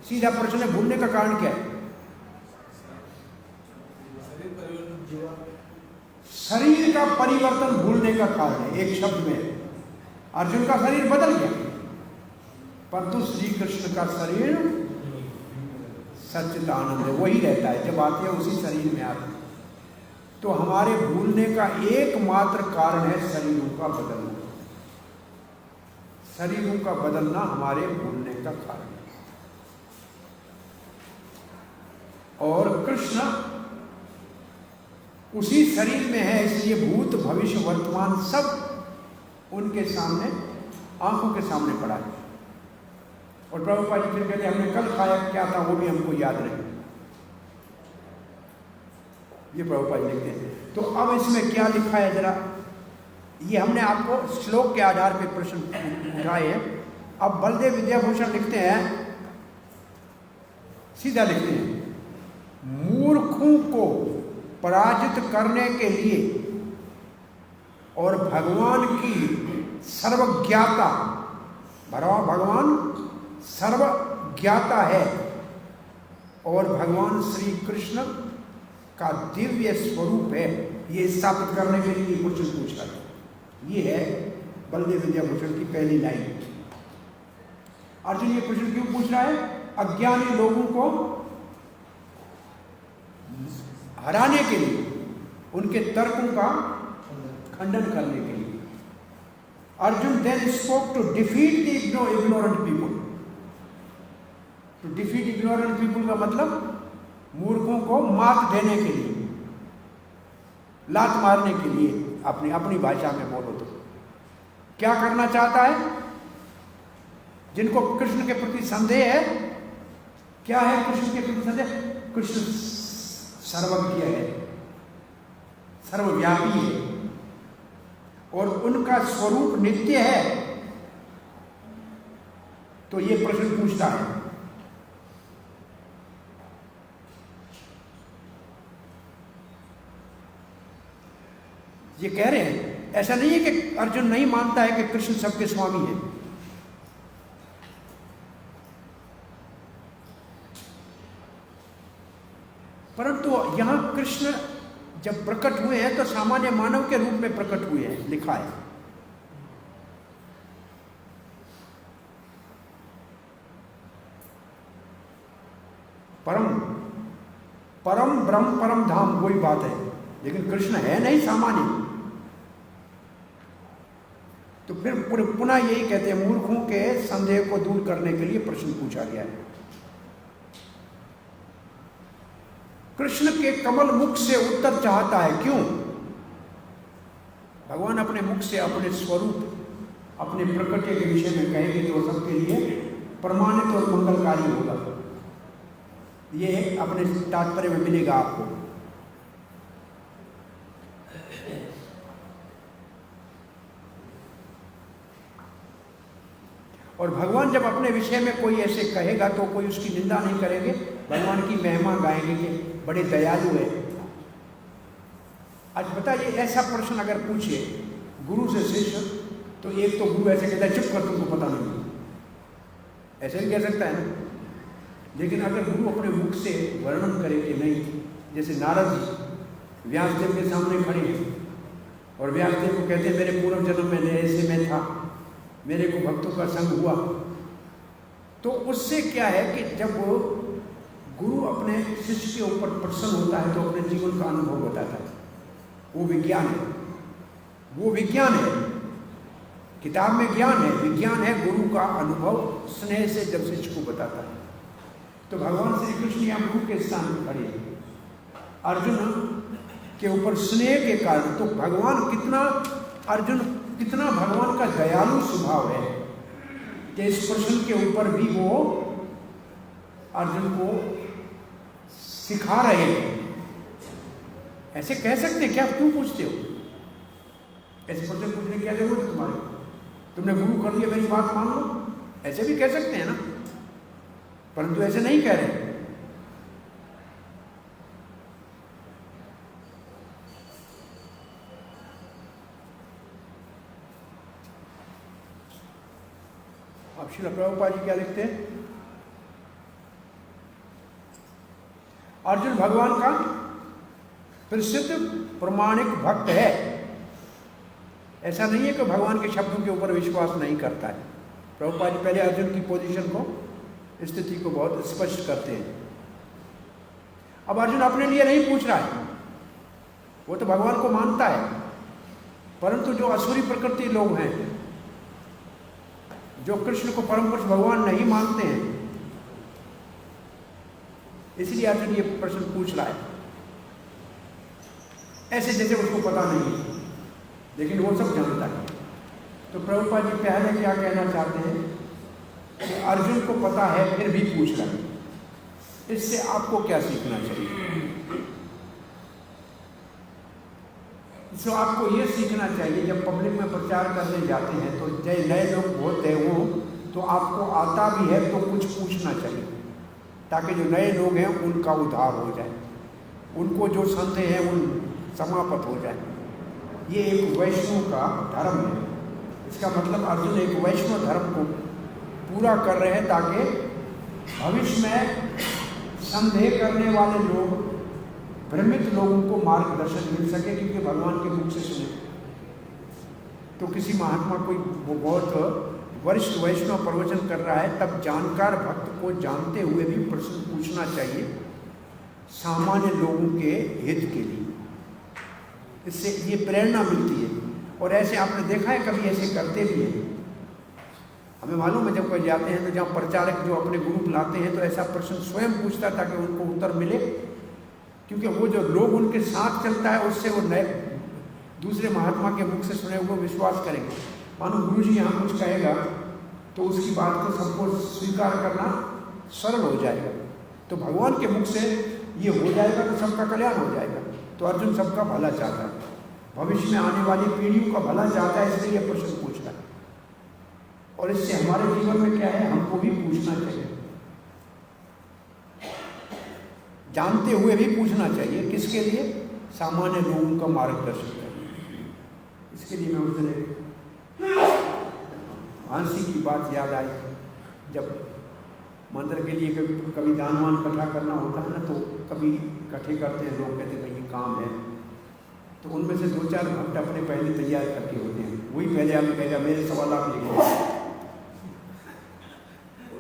सीधा प्रश्न है, भूलने का कारण क्या है? शरीर का परिवर्तन भूलने का कारण है। एक शब्द में अर्जुन का शरीर बदल गया, परंतु श्री कृष्ण का शरीर सच्चिदानंद है, वही रहता है। जब आते हैं उसी शरीर में आते हैं। तो हमारे भूलने का एकमात्र कारण है शरीरों का बदलना। शरीरों का बदलना हमारे भूलने का कारण है। और कृष्ण उसी शरीर में है, इसलिए भूत भविष्य वर्तमान सब उनके सामने, आंखों के सामने पड़ा है। और प्रभुपाद जी फिर कहते हमने कल खाया क्या था वो भी हमको याद नहीं। ये प्रभुपाद जी लिखते हैं। तो अब इसमें क्या लिखा है जरा, ये हमने आपको श्लोक के आधार पर प्रश्न उठाए हैं। अब बलदेव विद्याभूषण लिखते हैं, सीधा लिखते हैं, मूर्खों को पराजित करने के लिए और भगवान की सर्वज्ञाता, भगवान सर्वज्ञाता है और भगवान श्री कृष्ण का दिव्य स्वरूप है, ये स्थापित करने के लिए प्रश्न पूछा है। ये है बलदेव विद्याभूषण की पहली लाइन। अर्जुन ये प्रश्न क्यों पूछ रहा है? अज्ञानी लोगों को हराने के लिए, उनके तर्कों का खंडन करने के लिए। Arjun then spoke to defeat the ignorant people. To defeat ignorant people का मतलब मूर्खों को मात देने के लिए, लात मारने के लिए। अपनी भाषा में बोलो तो क्या करना चाहता है? जिनको कृष्ण के प्रति संदेह है, क्या है कृष्ण के प्रति संदेह? कृष्ण सर्वज्ञ है, सर्वव्यापी है और उनका स्वरूप नित्य है। तो ये प्रश्न पूछता है। ये कह रहे हैं, ऐसा नहीं है कि अर्जुन नहीं मानता है कि कृष्ण सबके स्वामी हैं। परंतु यहां कृष्ण जब प्रकट हुए हैं तो सामान्य मानव के रूप में प्रकट हुए हैं, लिखा है। परम ब्रह्म परम धाम, वही बात है। लेकिन कृष्ण है नहीं सामान्य। तो फिर पुनः यही कहते हैं, मूर्खों के संदेह को दूर करने के लिए प्रश्न पूछा गया है। कृष्ण के कमल मुख से उत्तर चाहता है। क्यों? भगवान अपने मुख से अपने स्वरूप, अपने प्रकृति के विषय में कहेंगे तो सबके लिए प्रमाणित और मंगलकारी होगा। ये अपने तात्पर्य में मिलेगा आपको। और भगवान जब अपने विषय में कोई ऐसे कहेगा तो कोई उसकी निंदा नहीं करेंगे, भगवान की महिमा गाएंगे कि बड़े दयालु है। आज बताइए, ऐसा प्रश्न अगर पूछे गुरु से शिष्य, तो एक तो गुरु ऐसे कहता है चुप कर, तुमको पता नहीं, ऐसे नहीं कह सकता है ना। लेकिन अगर गुरु अपने मुख से वर्णन करे कि नहीं, जैसे नारद जी व्यासदेव के सामने खड़े हैं और व्यासदेव को कहते हैं मेरे पूर्व जन्म में ऐसे में था, मेरे को भक्तों का संग हुआ। तो उससे क्या है कि जब गुरु अपने शिष्य के ऊपर प्रसन्न होता है तो अपने जीवन का अनुभव बताता है। वो विज्ञान है, वो विज्ञान है। किताब में ज्ञान है, विज्ञान है गुरु का अनुभव स्नेह से जब शिष्य को बताता है। तो भगवान श्री कृष्ण यहाँ गुरु के स्थान पर खड़े हैं, अर्जुन के ऊपर स्नेह के कारण। तो भगवान कितना, अर्जुन कितना भगवान का दयालु स्वभाव है। कि इस प्रश्न के ऊपर भी वो अर्जुन को सिखा रहे हैं। ऐसे कह सकते हैं क्या? आप क्यों पूछते हो? ऐसे प्रश्न पूछने की क्या जरूरत है तुम्हारे? तुमने गुरु कर लिया, मेरी बात मान लो, ऐसे भी कह सकते हैं ना, परंतु ऐसे नहीं कह रहे। अब श्रील प्रभुपाद जी क्या लिखते हैं? अर्जुन भगवान का प्रसिद्ध प्रमाणिक भक्त है। ऐसा नहीं है कि भगवान के शब्दों के ऊपर विश्वास नहीं करता है। प्रभुपाद जी पहले अर्जुन की पोजीशन को, स्थिति को बहुत स्पष्ट करते हैं। अब अर्जुन अपने लिए नहीं पूछ रहा है, वो तो भगवान को मानता है, परंतु जो असुरी प्रकृति लोग हैं, जो कृष्ण को परम पुरुष भगवान नहीं मानते हैं, इसलिए अर्जुन ये प्रश्न पूछ रहा है। ऐसे जैसे उसको पता नहीं है, लेकिन वो सब जानता है। तो प्रभुपाद जी पहले क्या कहना चाहते हैं कि अर्जुन को पता है फिर भी पूछ रहा है। इससे आपको क्या सीखना चाहिए? इससे आपको ये सीखना चाहिए, जब पब्लिक में प्रचार करने जाते हैं तो चाहे नए लोग बहुत है वो, तो आपको आता भी है तो कुछ पूछना चाहिए, ताकि जो नए लोग हैं उनका उद्धार हो जाए, उनको जो संदेह है उन समाप्त हो जाए। ये एक वैष्णव का धर्म है। इसका मतलब अर्जुन एक वैष्णव धर्म को पूरा कर रहे हैं, ताकि भविष्य में संदेह करने वाले लोग, भ्रमित लोगों को मार्गदर्शन मिल सके, क्योंकि भगवान के मुख से सुने। तो किसी महात्मा कोई वो बहुत वरिष्ठ वैष्णव प्रवचन कर रहा है, तब जानकार भक्त को जानते हुए भी प्रश्न पूछना चाहिए, सामान्य लोगों के हित के लिए। इससे ये प्रेरणा मिलती है। और ऐसे आपने देखा है, कभी ऐसे करते भी हैं। हमें मालूम है, जब कोई जाते हैं तो जहाँ प्रचारक जो अपने ग्रुप लाते हैं, तो ऐसा प्रश्न स्वयं पूछता है ताकि उनको उत्तर मिले, क्योंकि वो जो लोग उनके साथ चलता है उससे वो नए दूसरे महात्मा के मुख से सुने हुए विश्वास करेंगे। मानो गुरु जी यहाँ कुछ कहेगा तो उसकी बात को सबको स्वीकार करना सरल हो जाएगा। तो भगवान के मुख से ये हो जाएगा तो सबका कल्याण हो जाएगा। तो अर्जुन सबका भला चाहता है, भविष्य में आने वाली पीढ़ियों का भला चाहता है, इसलिए यह प्रश्न पूछता है। और इससे हमारे जीवन में क्या है, हमको भी पूछना चाहिए, जानते हुए भी पूछना चाहिए। किसके लिए? सामान्य लोगों का मार्गदर्शन करें। इसके लिए मैं उस दिन आंसी की बात याद आई। जब मंदिर के लिए कभी दानवान इकट्ठा करना होता है ना, तो कभी इकट्ठे करते हैं लोग, कहते हैं भाई ये काम है, तो उनमें से 2-4 भक्त अपने पहले तैयार करके होते हैं। वही पहले आगे कहेगा मेरे 1.25 लाख लिखो,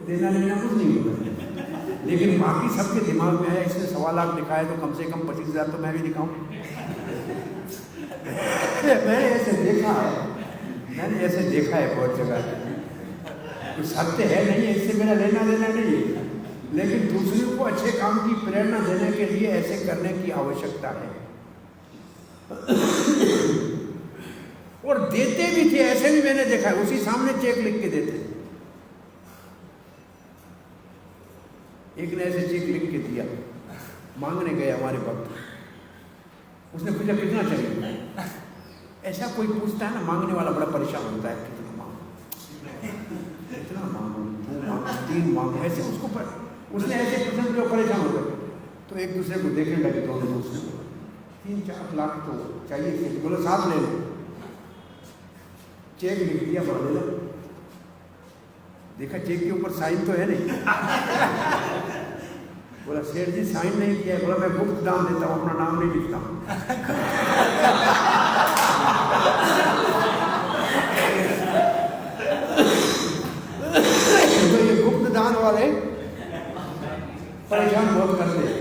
देना लेना कुछ नहीं होता, लेकिन बाकी सबके दिमाग में आया इसने 1.25 लाख लिखा है तो कम से कम 25,000 तो मैं भी लिखाऊं। मैंने ऐसे देखा है बहुत जगह। तो सत्य है नहीं है, इससे मेरा लेना देना नहीं है, लेकिन दूसरों को अच्छे काम की प्रेरणा देने के लिए ऐसे करने की आवश्यकता है। और देते भी थे, ऐसे भी मैंने देखा है, उसी सामने चेक लिख के देते। एक ने ऐसे चेक लिख के दिया, मांगने गए हमारे भक्त, उसने पूछा कितना चाहिए। ऐसा कोई पूछता है ना, मांगने वाला बड़ा परेशान होता है, कितना मांगो, कितना मांगो, 2 मांगो, 3 मांगो, ऐसे उसको उसने ऐसे प्रश्न जो परेशान हो गए। तो एक दूसरे को देखने लगे, दोनों दूसरे को 3-4 लाख तो चाहिए, बोलो 7 ले लो। चेक लिख दिया, बढ़ ले लो। देखा चेक के ऊपर साइन तो है नहीं। बोला सेठ जी साइन नहीं किया है। बोला मैं गुप्त दान देता हूँ, अपना नाम नहीं लिखता हूँ। तो ये गुप्त दान वाले परेशान बहुत करते हैं।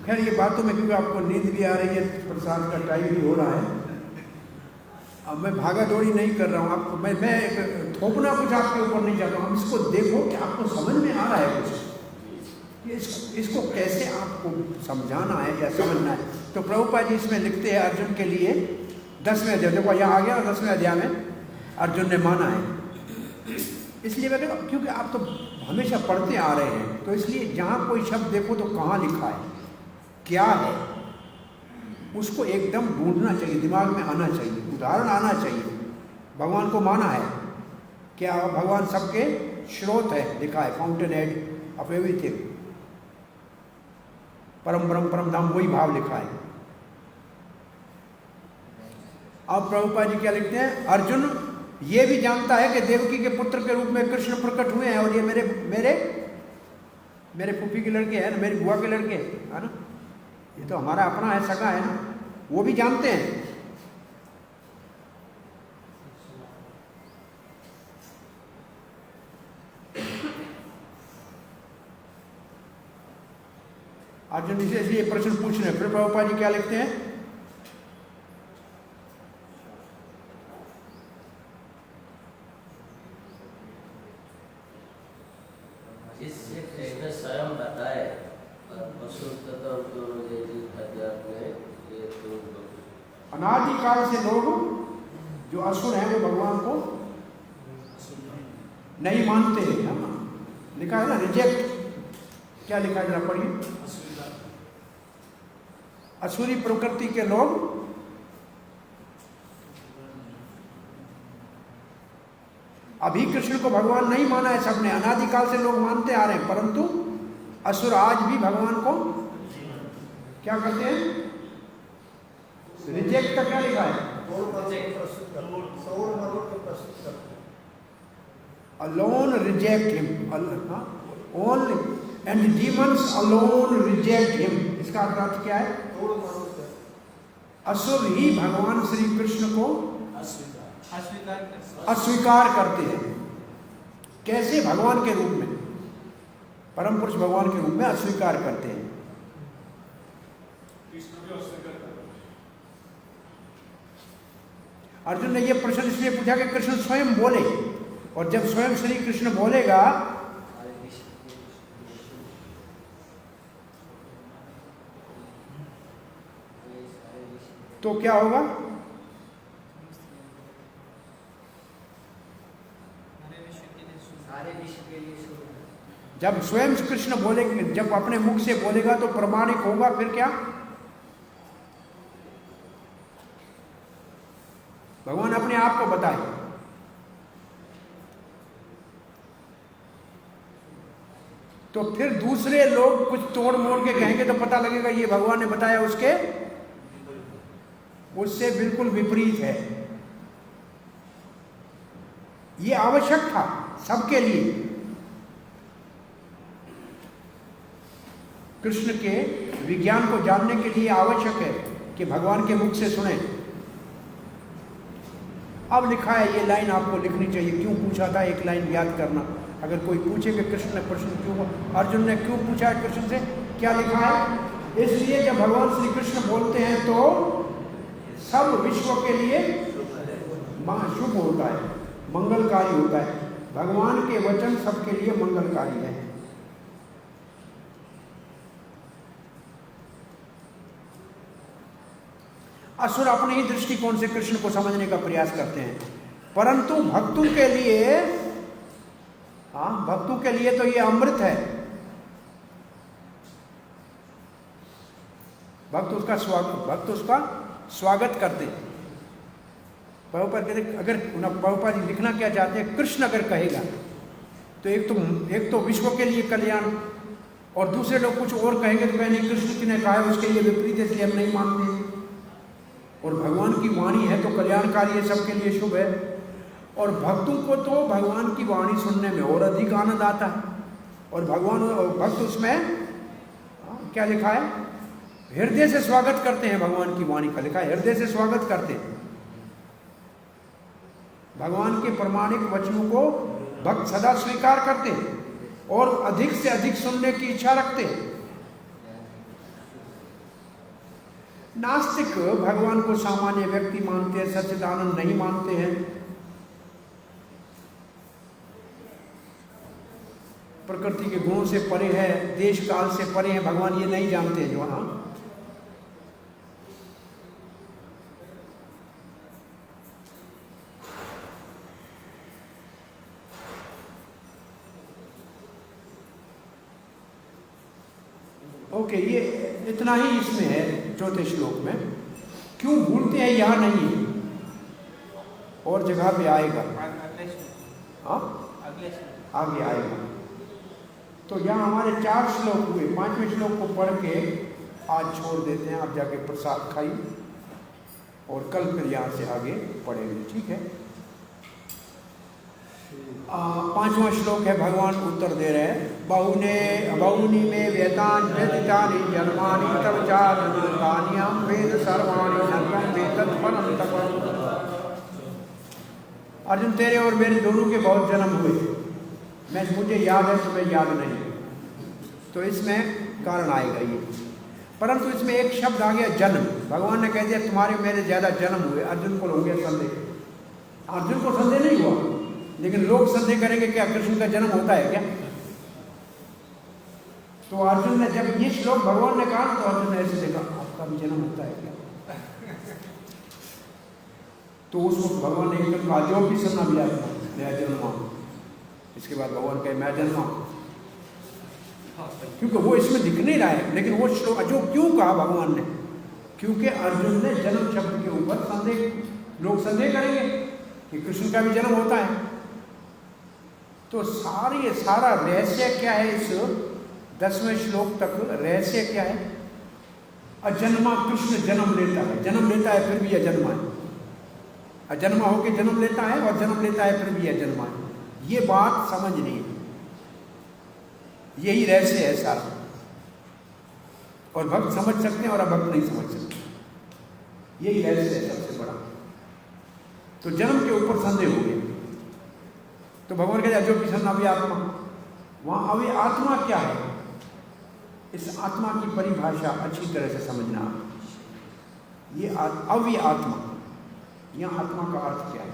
खैर ये बातों में, क्योंकि आपको नींद भी आ रही है, प्रसाद का टाइम भी हो रहा है, अब मैं भागा दौड़ी नहीं कर रहा हूँ आपको, मैं थोपना कुछ आपके ऊपर नहीं चाहता हूँ। इसको देखो कि आपको समझ में आ रहा है कुछ, कि इसको कैसे आपको समझाना है या समझना है। तो प्रभुपाद जी इसमें लिखते हैं अर्जुन के लिए 10वें अध्याय, देखो यहाँ आ गया ना 10वें अध्याय में अर्जुन ने माना है। इसलिए मैं कहता हूँ क्योंकि आप तो हमेशा पढ़ते आ रहे हैं, तो इसलिए जहाँ कोई शब्द देखो तो कहाँ लिखा है, क्या है, उसको एकदम ढूंढना चाहिए, दिमाग में आना चाहिए, उदाहरण आना चाहिए। भगवान को माना है, क्या भगवान सबके स्रोत है, लिखा है फाउंटेन हेड ऑफ एवरीथिंग, परम परम परम धाम, वही भाव लिखा है। अब प्रभुपाद जी क्या लिखते हैं, अर्जुन ये भी जानता है कि देवकी के पुत्र के रूप में कृष्ण प्रकट हुए हैं और ये मेरे मेरे मेरे फूफी के लड़के हैं ना, मेरी बुआ के लड़के है ना, ये तो हमारा अपना है, सगा है ना, वो भी जानते हैं। अर्जुन जी से इसलिए प्रश्न पूछ रहे हैं। फिर प्रभुपाद जी क्या लिखते हैं, स्वयं बताए अनादिकाल से लोग जो असुर हैं वो भगवान को नहीं मानते हैं, है ना, लिखा है ना, रिजेक्ट। क्या लिखा है जरा पढ़िए, असुरी प्रकृति के लोग अभी कृष्ण को भगवान नहीं माना है सबने, अनादिकाल से लोग मानते आ रहे हैं, परंतु असुर आज भी भगवान को क्या करते हैं, रिजेक्ट का क्या लिखा है, alone reject him, only and demons alone reject him। इसका अर्थ क्या है, असुर ही भगवान श्री कृष्ण को अस्वीकार करते हैं। कैसे, भगवान के रूप में, परम पुरुष भगवान के रूप में अस्वीकार करते हैं। अर्जुन ने यह प्रश्न इसलिए पूछा कि कृष्ण स्वयं बोले, और जब स्वयं श्री कृष्ण बोलेगा तो क्या होगा, जब स्वयं कृष्ण बोलेंगे, जब अपने मुख से बोलेगा तो प्रमाणिक होगा। फिर क्या, भगवान अपने आप को बताए। तो फिर दूसरे लोग कुछ तोड़ मोड़ के कहेंगे तो पता लगेगा ये भगवान ने बताया उसके उससे बिल्कुल विपरीत है। ये आवश्यक था सबके लिए, कृष्ण के विज्ञान को जानने के लिए आवश्यक है कि भगवान के मुख से सुने। अब लिखा है, ये लाइन आपको लिखनी चाहिए, क्यों पूछा था, एक लाइन याद करना। अगर कोई पूछे कि कृष्ण ने प्रश्न क्यों, अर्जुन ने क्यों पूछा है कृष्ण से, क्या लिखा है, इसलिए जब भगवान श्री कृष्ण बोलते हैं तो सब विश्व के लिए शुभ होता है, मंगलकारी होता है। भगवान के वचन सबके लिए मंगलकारी है। असुर अपने ही दृष्टिकोण से कृष्ण को समझने का प्रयास करते हैं, परंतु भक्तों के लिए, भक्तों के लिए तो ये अमृत है। भक्त उसका स्वागत करते। प्रभुपाद कहते, अगर प्रभुपाद जी लिखना क्या चाहते हैं, कृष्ण अगर कहेगा तो एक तो विश्व के लिए कल्याण, और दूसरे लोग कुछ और कहेंगे तो कहेंगे कृष्ण की ने कहा है उसके लिए विपरीत है, इसलिए हम नहीं मानते। और भगवान की वाणी है तो कल्याणकारी है, सबके लिए शुभ है। और भक्तों को तो भगवान की वाणी सुनने में और अधिक आनंद आता है। और भक्त उसमें क्या लिखा है, हृदय से स्वागत करते हैं। भगवान की वाणी का लिखा है, हृदय से स्वागत करते हैं। भगवान के प्रमाणिक वचनों को भक्त सदा स्वीकार करते हैं और अधिक से अधिक सुनने की इच्छा रखते हैं। नास्तिक भगवान को सामान्य व्यक्ति मानते हैं, सच्चिदानंद नहीं मानते हैं, प्रकृति के गुणों से परे है, देश काल से परे है भगवान, ये नहीं जानते हैं। जो ओके, ये इतना ही इसमें है चौथे श्लोक में। क्यों भूलते हैं यहाँ नहीं है, और जगह पे आएगा। हाँ, आगे आएगा। तो यहाँ हमारे 4 श्लोक हुए, 5वें श्लोक को पढ़ के आज छोड़ देते हैं। आप जाके प्रसाद खाइए और कल फिर यहाँ से आगे पढ़ेंगे, ठीक है। 5वां श्लोक है, भगवान उत्तर दे रहे हैं। बहुनी में वेदान वेदितानि जन्मानि तव चार्यानि हम वेद सर्वाणि सर्वं वेद परं तपः। अर्जुन, तेरे और मेरे दोनों के बहुत जन्म हुए, मुझे याद है, तुम्हें याद नहीं, तो इसमें कारण आएगा ये। परंतु इसमें एक शब्द आ गया, जन्म। भगवान ने कह दिया तुम्हारे मेरे ज्यादा जन्म हुए। अर्जुन को हो गया संदेह। अर्जुन को संदेह नहीं हुआ, लेकिन लोग संदेह करेंगे क्या कृष्ण का जन्म होता है क्या? तो अर्जुन ने जब ये श्लोक भगवान ने कहा तो अर्जुन ने ऐसे देखा, आपका भी जन्म होता है क्या? तो उस वक्त भगवान ने एकदम कहा, जो भी सुनना भी आता मैं जन्मा। इसके बाद भगवान कहे मैं जन्मा, क्योंकि वो इसमें दिख नहीं रहा है। लेकिन वो श्लोक जो क्यों कहा भगवान ने, क्योंकि अर्जुन ने जन्म शब्द के ऊपर संदेह, लोग संदेह करेंगे कि कृष्ण का भी जन्म होता है। तो सारा रहस्य क्या है इस 10वें श्लोक तक? रहस्य क्या है? अजन्मा कृष्ण जन्म लेता है, जन्म लेता है फिर भी अजन्मा है। अजन्मा होकर जन्म लेता है और जन्म लेता है फिर भी अजन्मा है। ये बात समझनी है, यही रहस्य है सारा। और भक्त समझ सकते हैं और अभक्त नहीं समझ सकते, यही रहस्य है सबसे बड़ा। तो जन्म के ऊपर संदेह हो गया। तो भगवान कहते हैं जो किशन अव्य आत्मा, वहां अव्य आत्मा क्या है? इस आत्मा की परिभाषा अच्छी तरह से समझना। ये अव्य आत्मा, यहां आत्मा का अर्थ क्या है?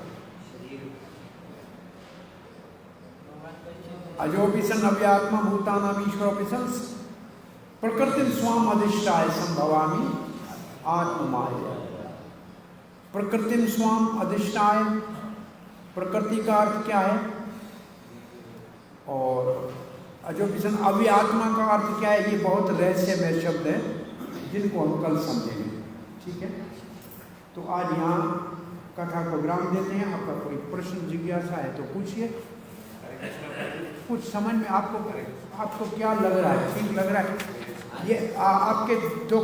अजोपिसन अव्यात्मा भूतानाम ईश्वरोपिसन प्रकृति स्वाम अधिष्ठाय संभवामी आत्ममाया। प्रकृति स्वाम अधिष्ठाय, प्रकृति का अर्थ क्या है? और अजोपिसन अव्यात्मा का अर्थ क्या है? ये बहुत रहस्यमय शब्द है जिनको हम कल समझेंगे, ठीक है। तो आज यहाँ कथा को विराम देते हैं। आपका कोई प्रश्न जिज्ञासा है तो पूछिए। कुछ समझ में आपको क्या लग रहा है? ठीक लग रहा है? ये आपके दो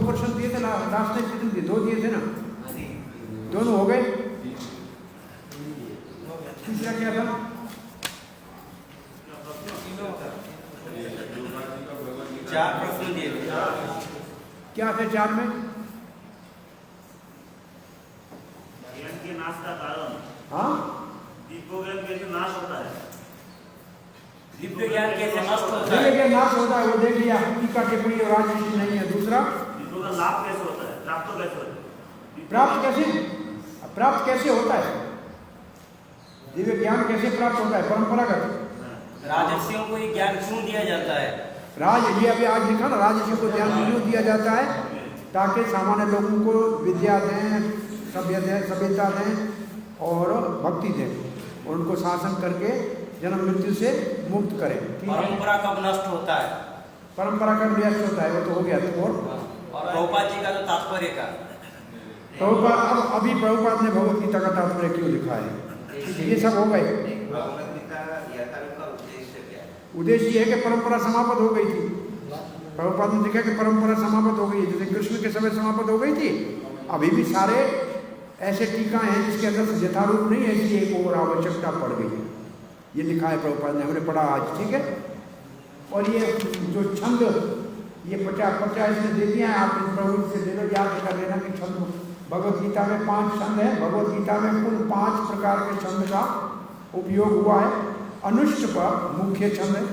प्रश्न दिए थे ना, लास्ट में कितने दिए? 2 दिए थे ना, दोनों हो गए। तीसरा क्या था? चार प्रश्न दिए थे। क्या थे 4 में? के नाश का कारण, हाँ, दिव्य ज्ञान कैसे नाश होता है? दिव्य ज्ञान कैसे नष्ट होता दिव्य है? ज्ञान नाश होता है, वो देख लिया। टीका टिप्पणी और राजनीति नहीं है। दूसरा, दिव्य का लाभ कैसे होता है? प्राप्त कैसे होता है? प्राप्त कैसे होता है? दिव्य ज्ञान कैसे प्राप्त होता है? परंपरागत। राजर्षियों को ये ज्ञान क्यों दिया जाता है? ये अभी आज लिखा ना, राजर्षियों को ज्ञान क्यों दिया जाता है? ताकि सामान्य लोगों को विद्या दें, सभ्यता दें और भक्ति दें, और उनको शासन करके जन्म मृत्यु से मुक्त करें। परंपरा कब नष्ट होता है? परंपरा कब नष्ट होता है? वो तो हो गया। तो और प्रभुपाद जी का जो तात्पर्य का, अभी प्रभुपाद ने भगवत गीता का तात्पर्य क्यों लिखा है? ये सब हो गए। उद्देश्य ये है कि परंपरा समाप्त हो गई थी। प्रभुपाद ने देखा कि परंपरा समाप्त हो गई, जैसे कृष्ण के समय समाप्त हो गई थी। अभी भी सारे ऐसे टीका हैं जिसके अंदर यथारूप नहीं है, कि एक और आवश्यकता पड़ गई। ये लिखा है प्रभुपाद ने, हमने पढ़ा आज, ठीक है। और ये जो छंद, ये 50 इसमें दे दिया है, आप इन प्रभु से दे लो, याद कर लेना कि छंद भगवत गीता में 5 छंद है। भगवत गीता में कुल 5 प्रकार के छंद का उपयोग हुआ है। अनुष्ट पर मुख्य छंद है,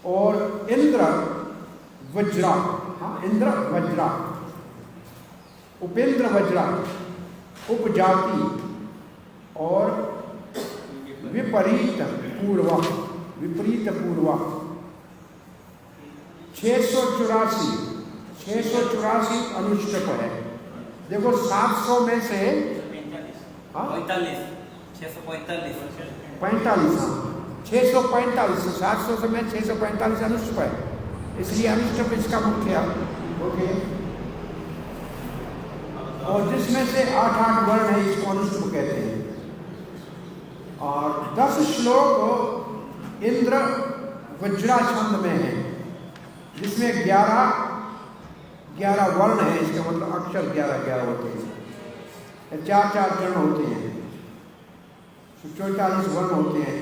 और इंद्र वज्रा, हाँ, इंद्र वज्रा, उपेंद्र वज्रा, उपजाति और विपरीत पूर्वा, विपरीत पूर्वा। 684 अनुष्टक है। देखो 700 में से 45, 45, 645, 700 में 645 अनुष्टक है। इसलिए अनुष्टुप इसका मुख्य। ओके, और जिसमें से 8 वर्ण है इसको अनुष्टुप कहते हैं। और 10 श्लोक इंद्र वज्रा छंद में है, जिसमें 11 वर्ण है। इसका मतलब अक्षर 11 होते हैं, 4 चरण होते हैं, 44 वर्ण होते हैं।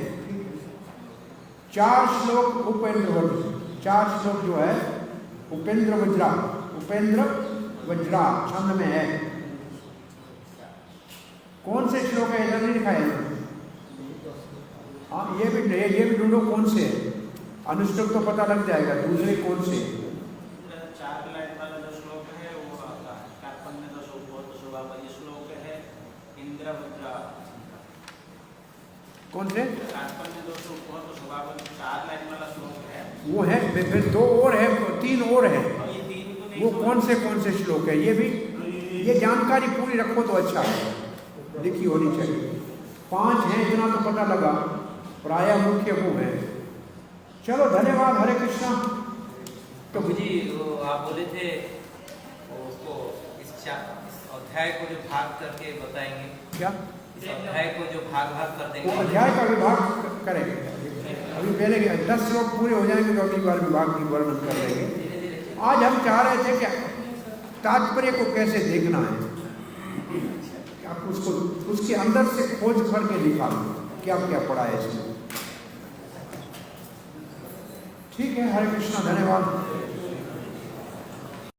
4 श्लोक उपेंद्र वज्र, 4 श्लोक जो है उपेंद्र वज्रा छंद में है। कौन से श्लोक है इधर नहीं लिखा है? हाँ, ये भी ढूंढो कौन से है। अनुष्टुप तो पता लग जाएगा, दूसरे कौन से? 4 लाइन वाला जो श्लोक है वो कार्पण्य दोष श्लोक है इंद्र वज्रा। कौन से? कार्पण्य दोष 4 लाइन वाला श्लोक है वो है, फिर 2 और है, 3 और है। और ये 3 तो नहीं। वो कौन से श्लोक है? ये जानकारी पूरी रखो तो अच्छा है, लिखी होनी चाहिए। 5 है, इतना तो पता लगा, प्राय मुख्य वो है। चलो धन्यवाद, हरे कृष्णा। तो जी वो आप बोले थे उसको इस अध्याय को जो भाग करके बताएंगे, क्या? इस अध्याय को जो भाग कर देंगे, वो अध्याय का विभाग करेंगे। अभी पहले 10 श्लोक पूरे हो जाएंगे तो अगली बार विभाग की वर्णन कर लेंगे। आज हम चाह रहे थे कि तात्पर्य को कैसे देखना है, आप उसको उसके अंदर से खोज करके लिखा क्या क्या पढ़ा है इसमें। ठीक है, हरे कृष्णा, धन्यवाद।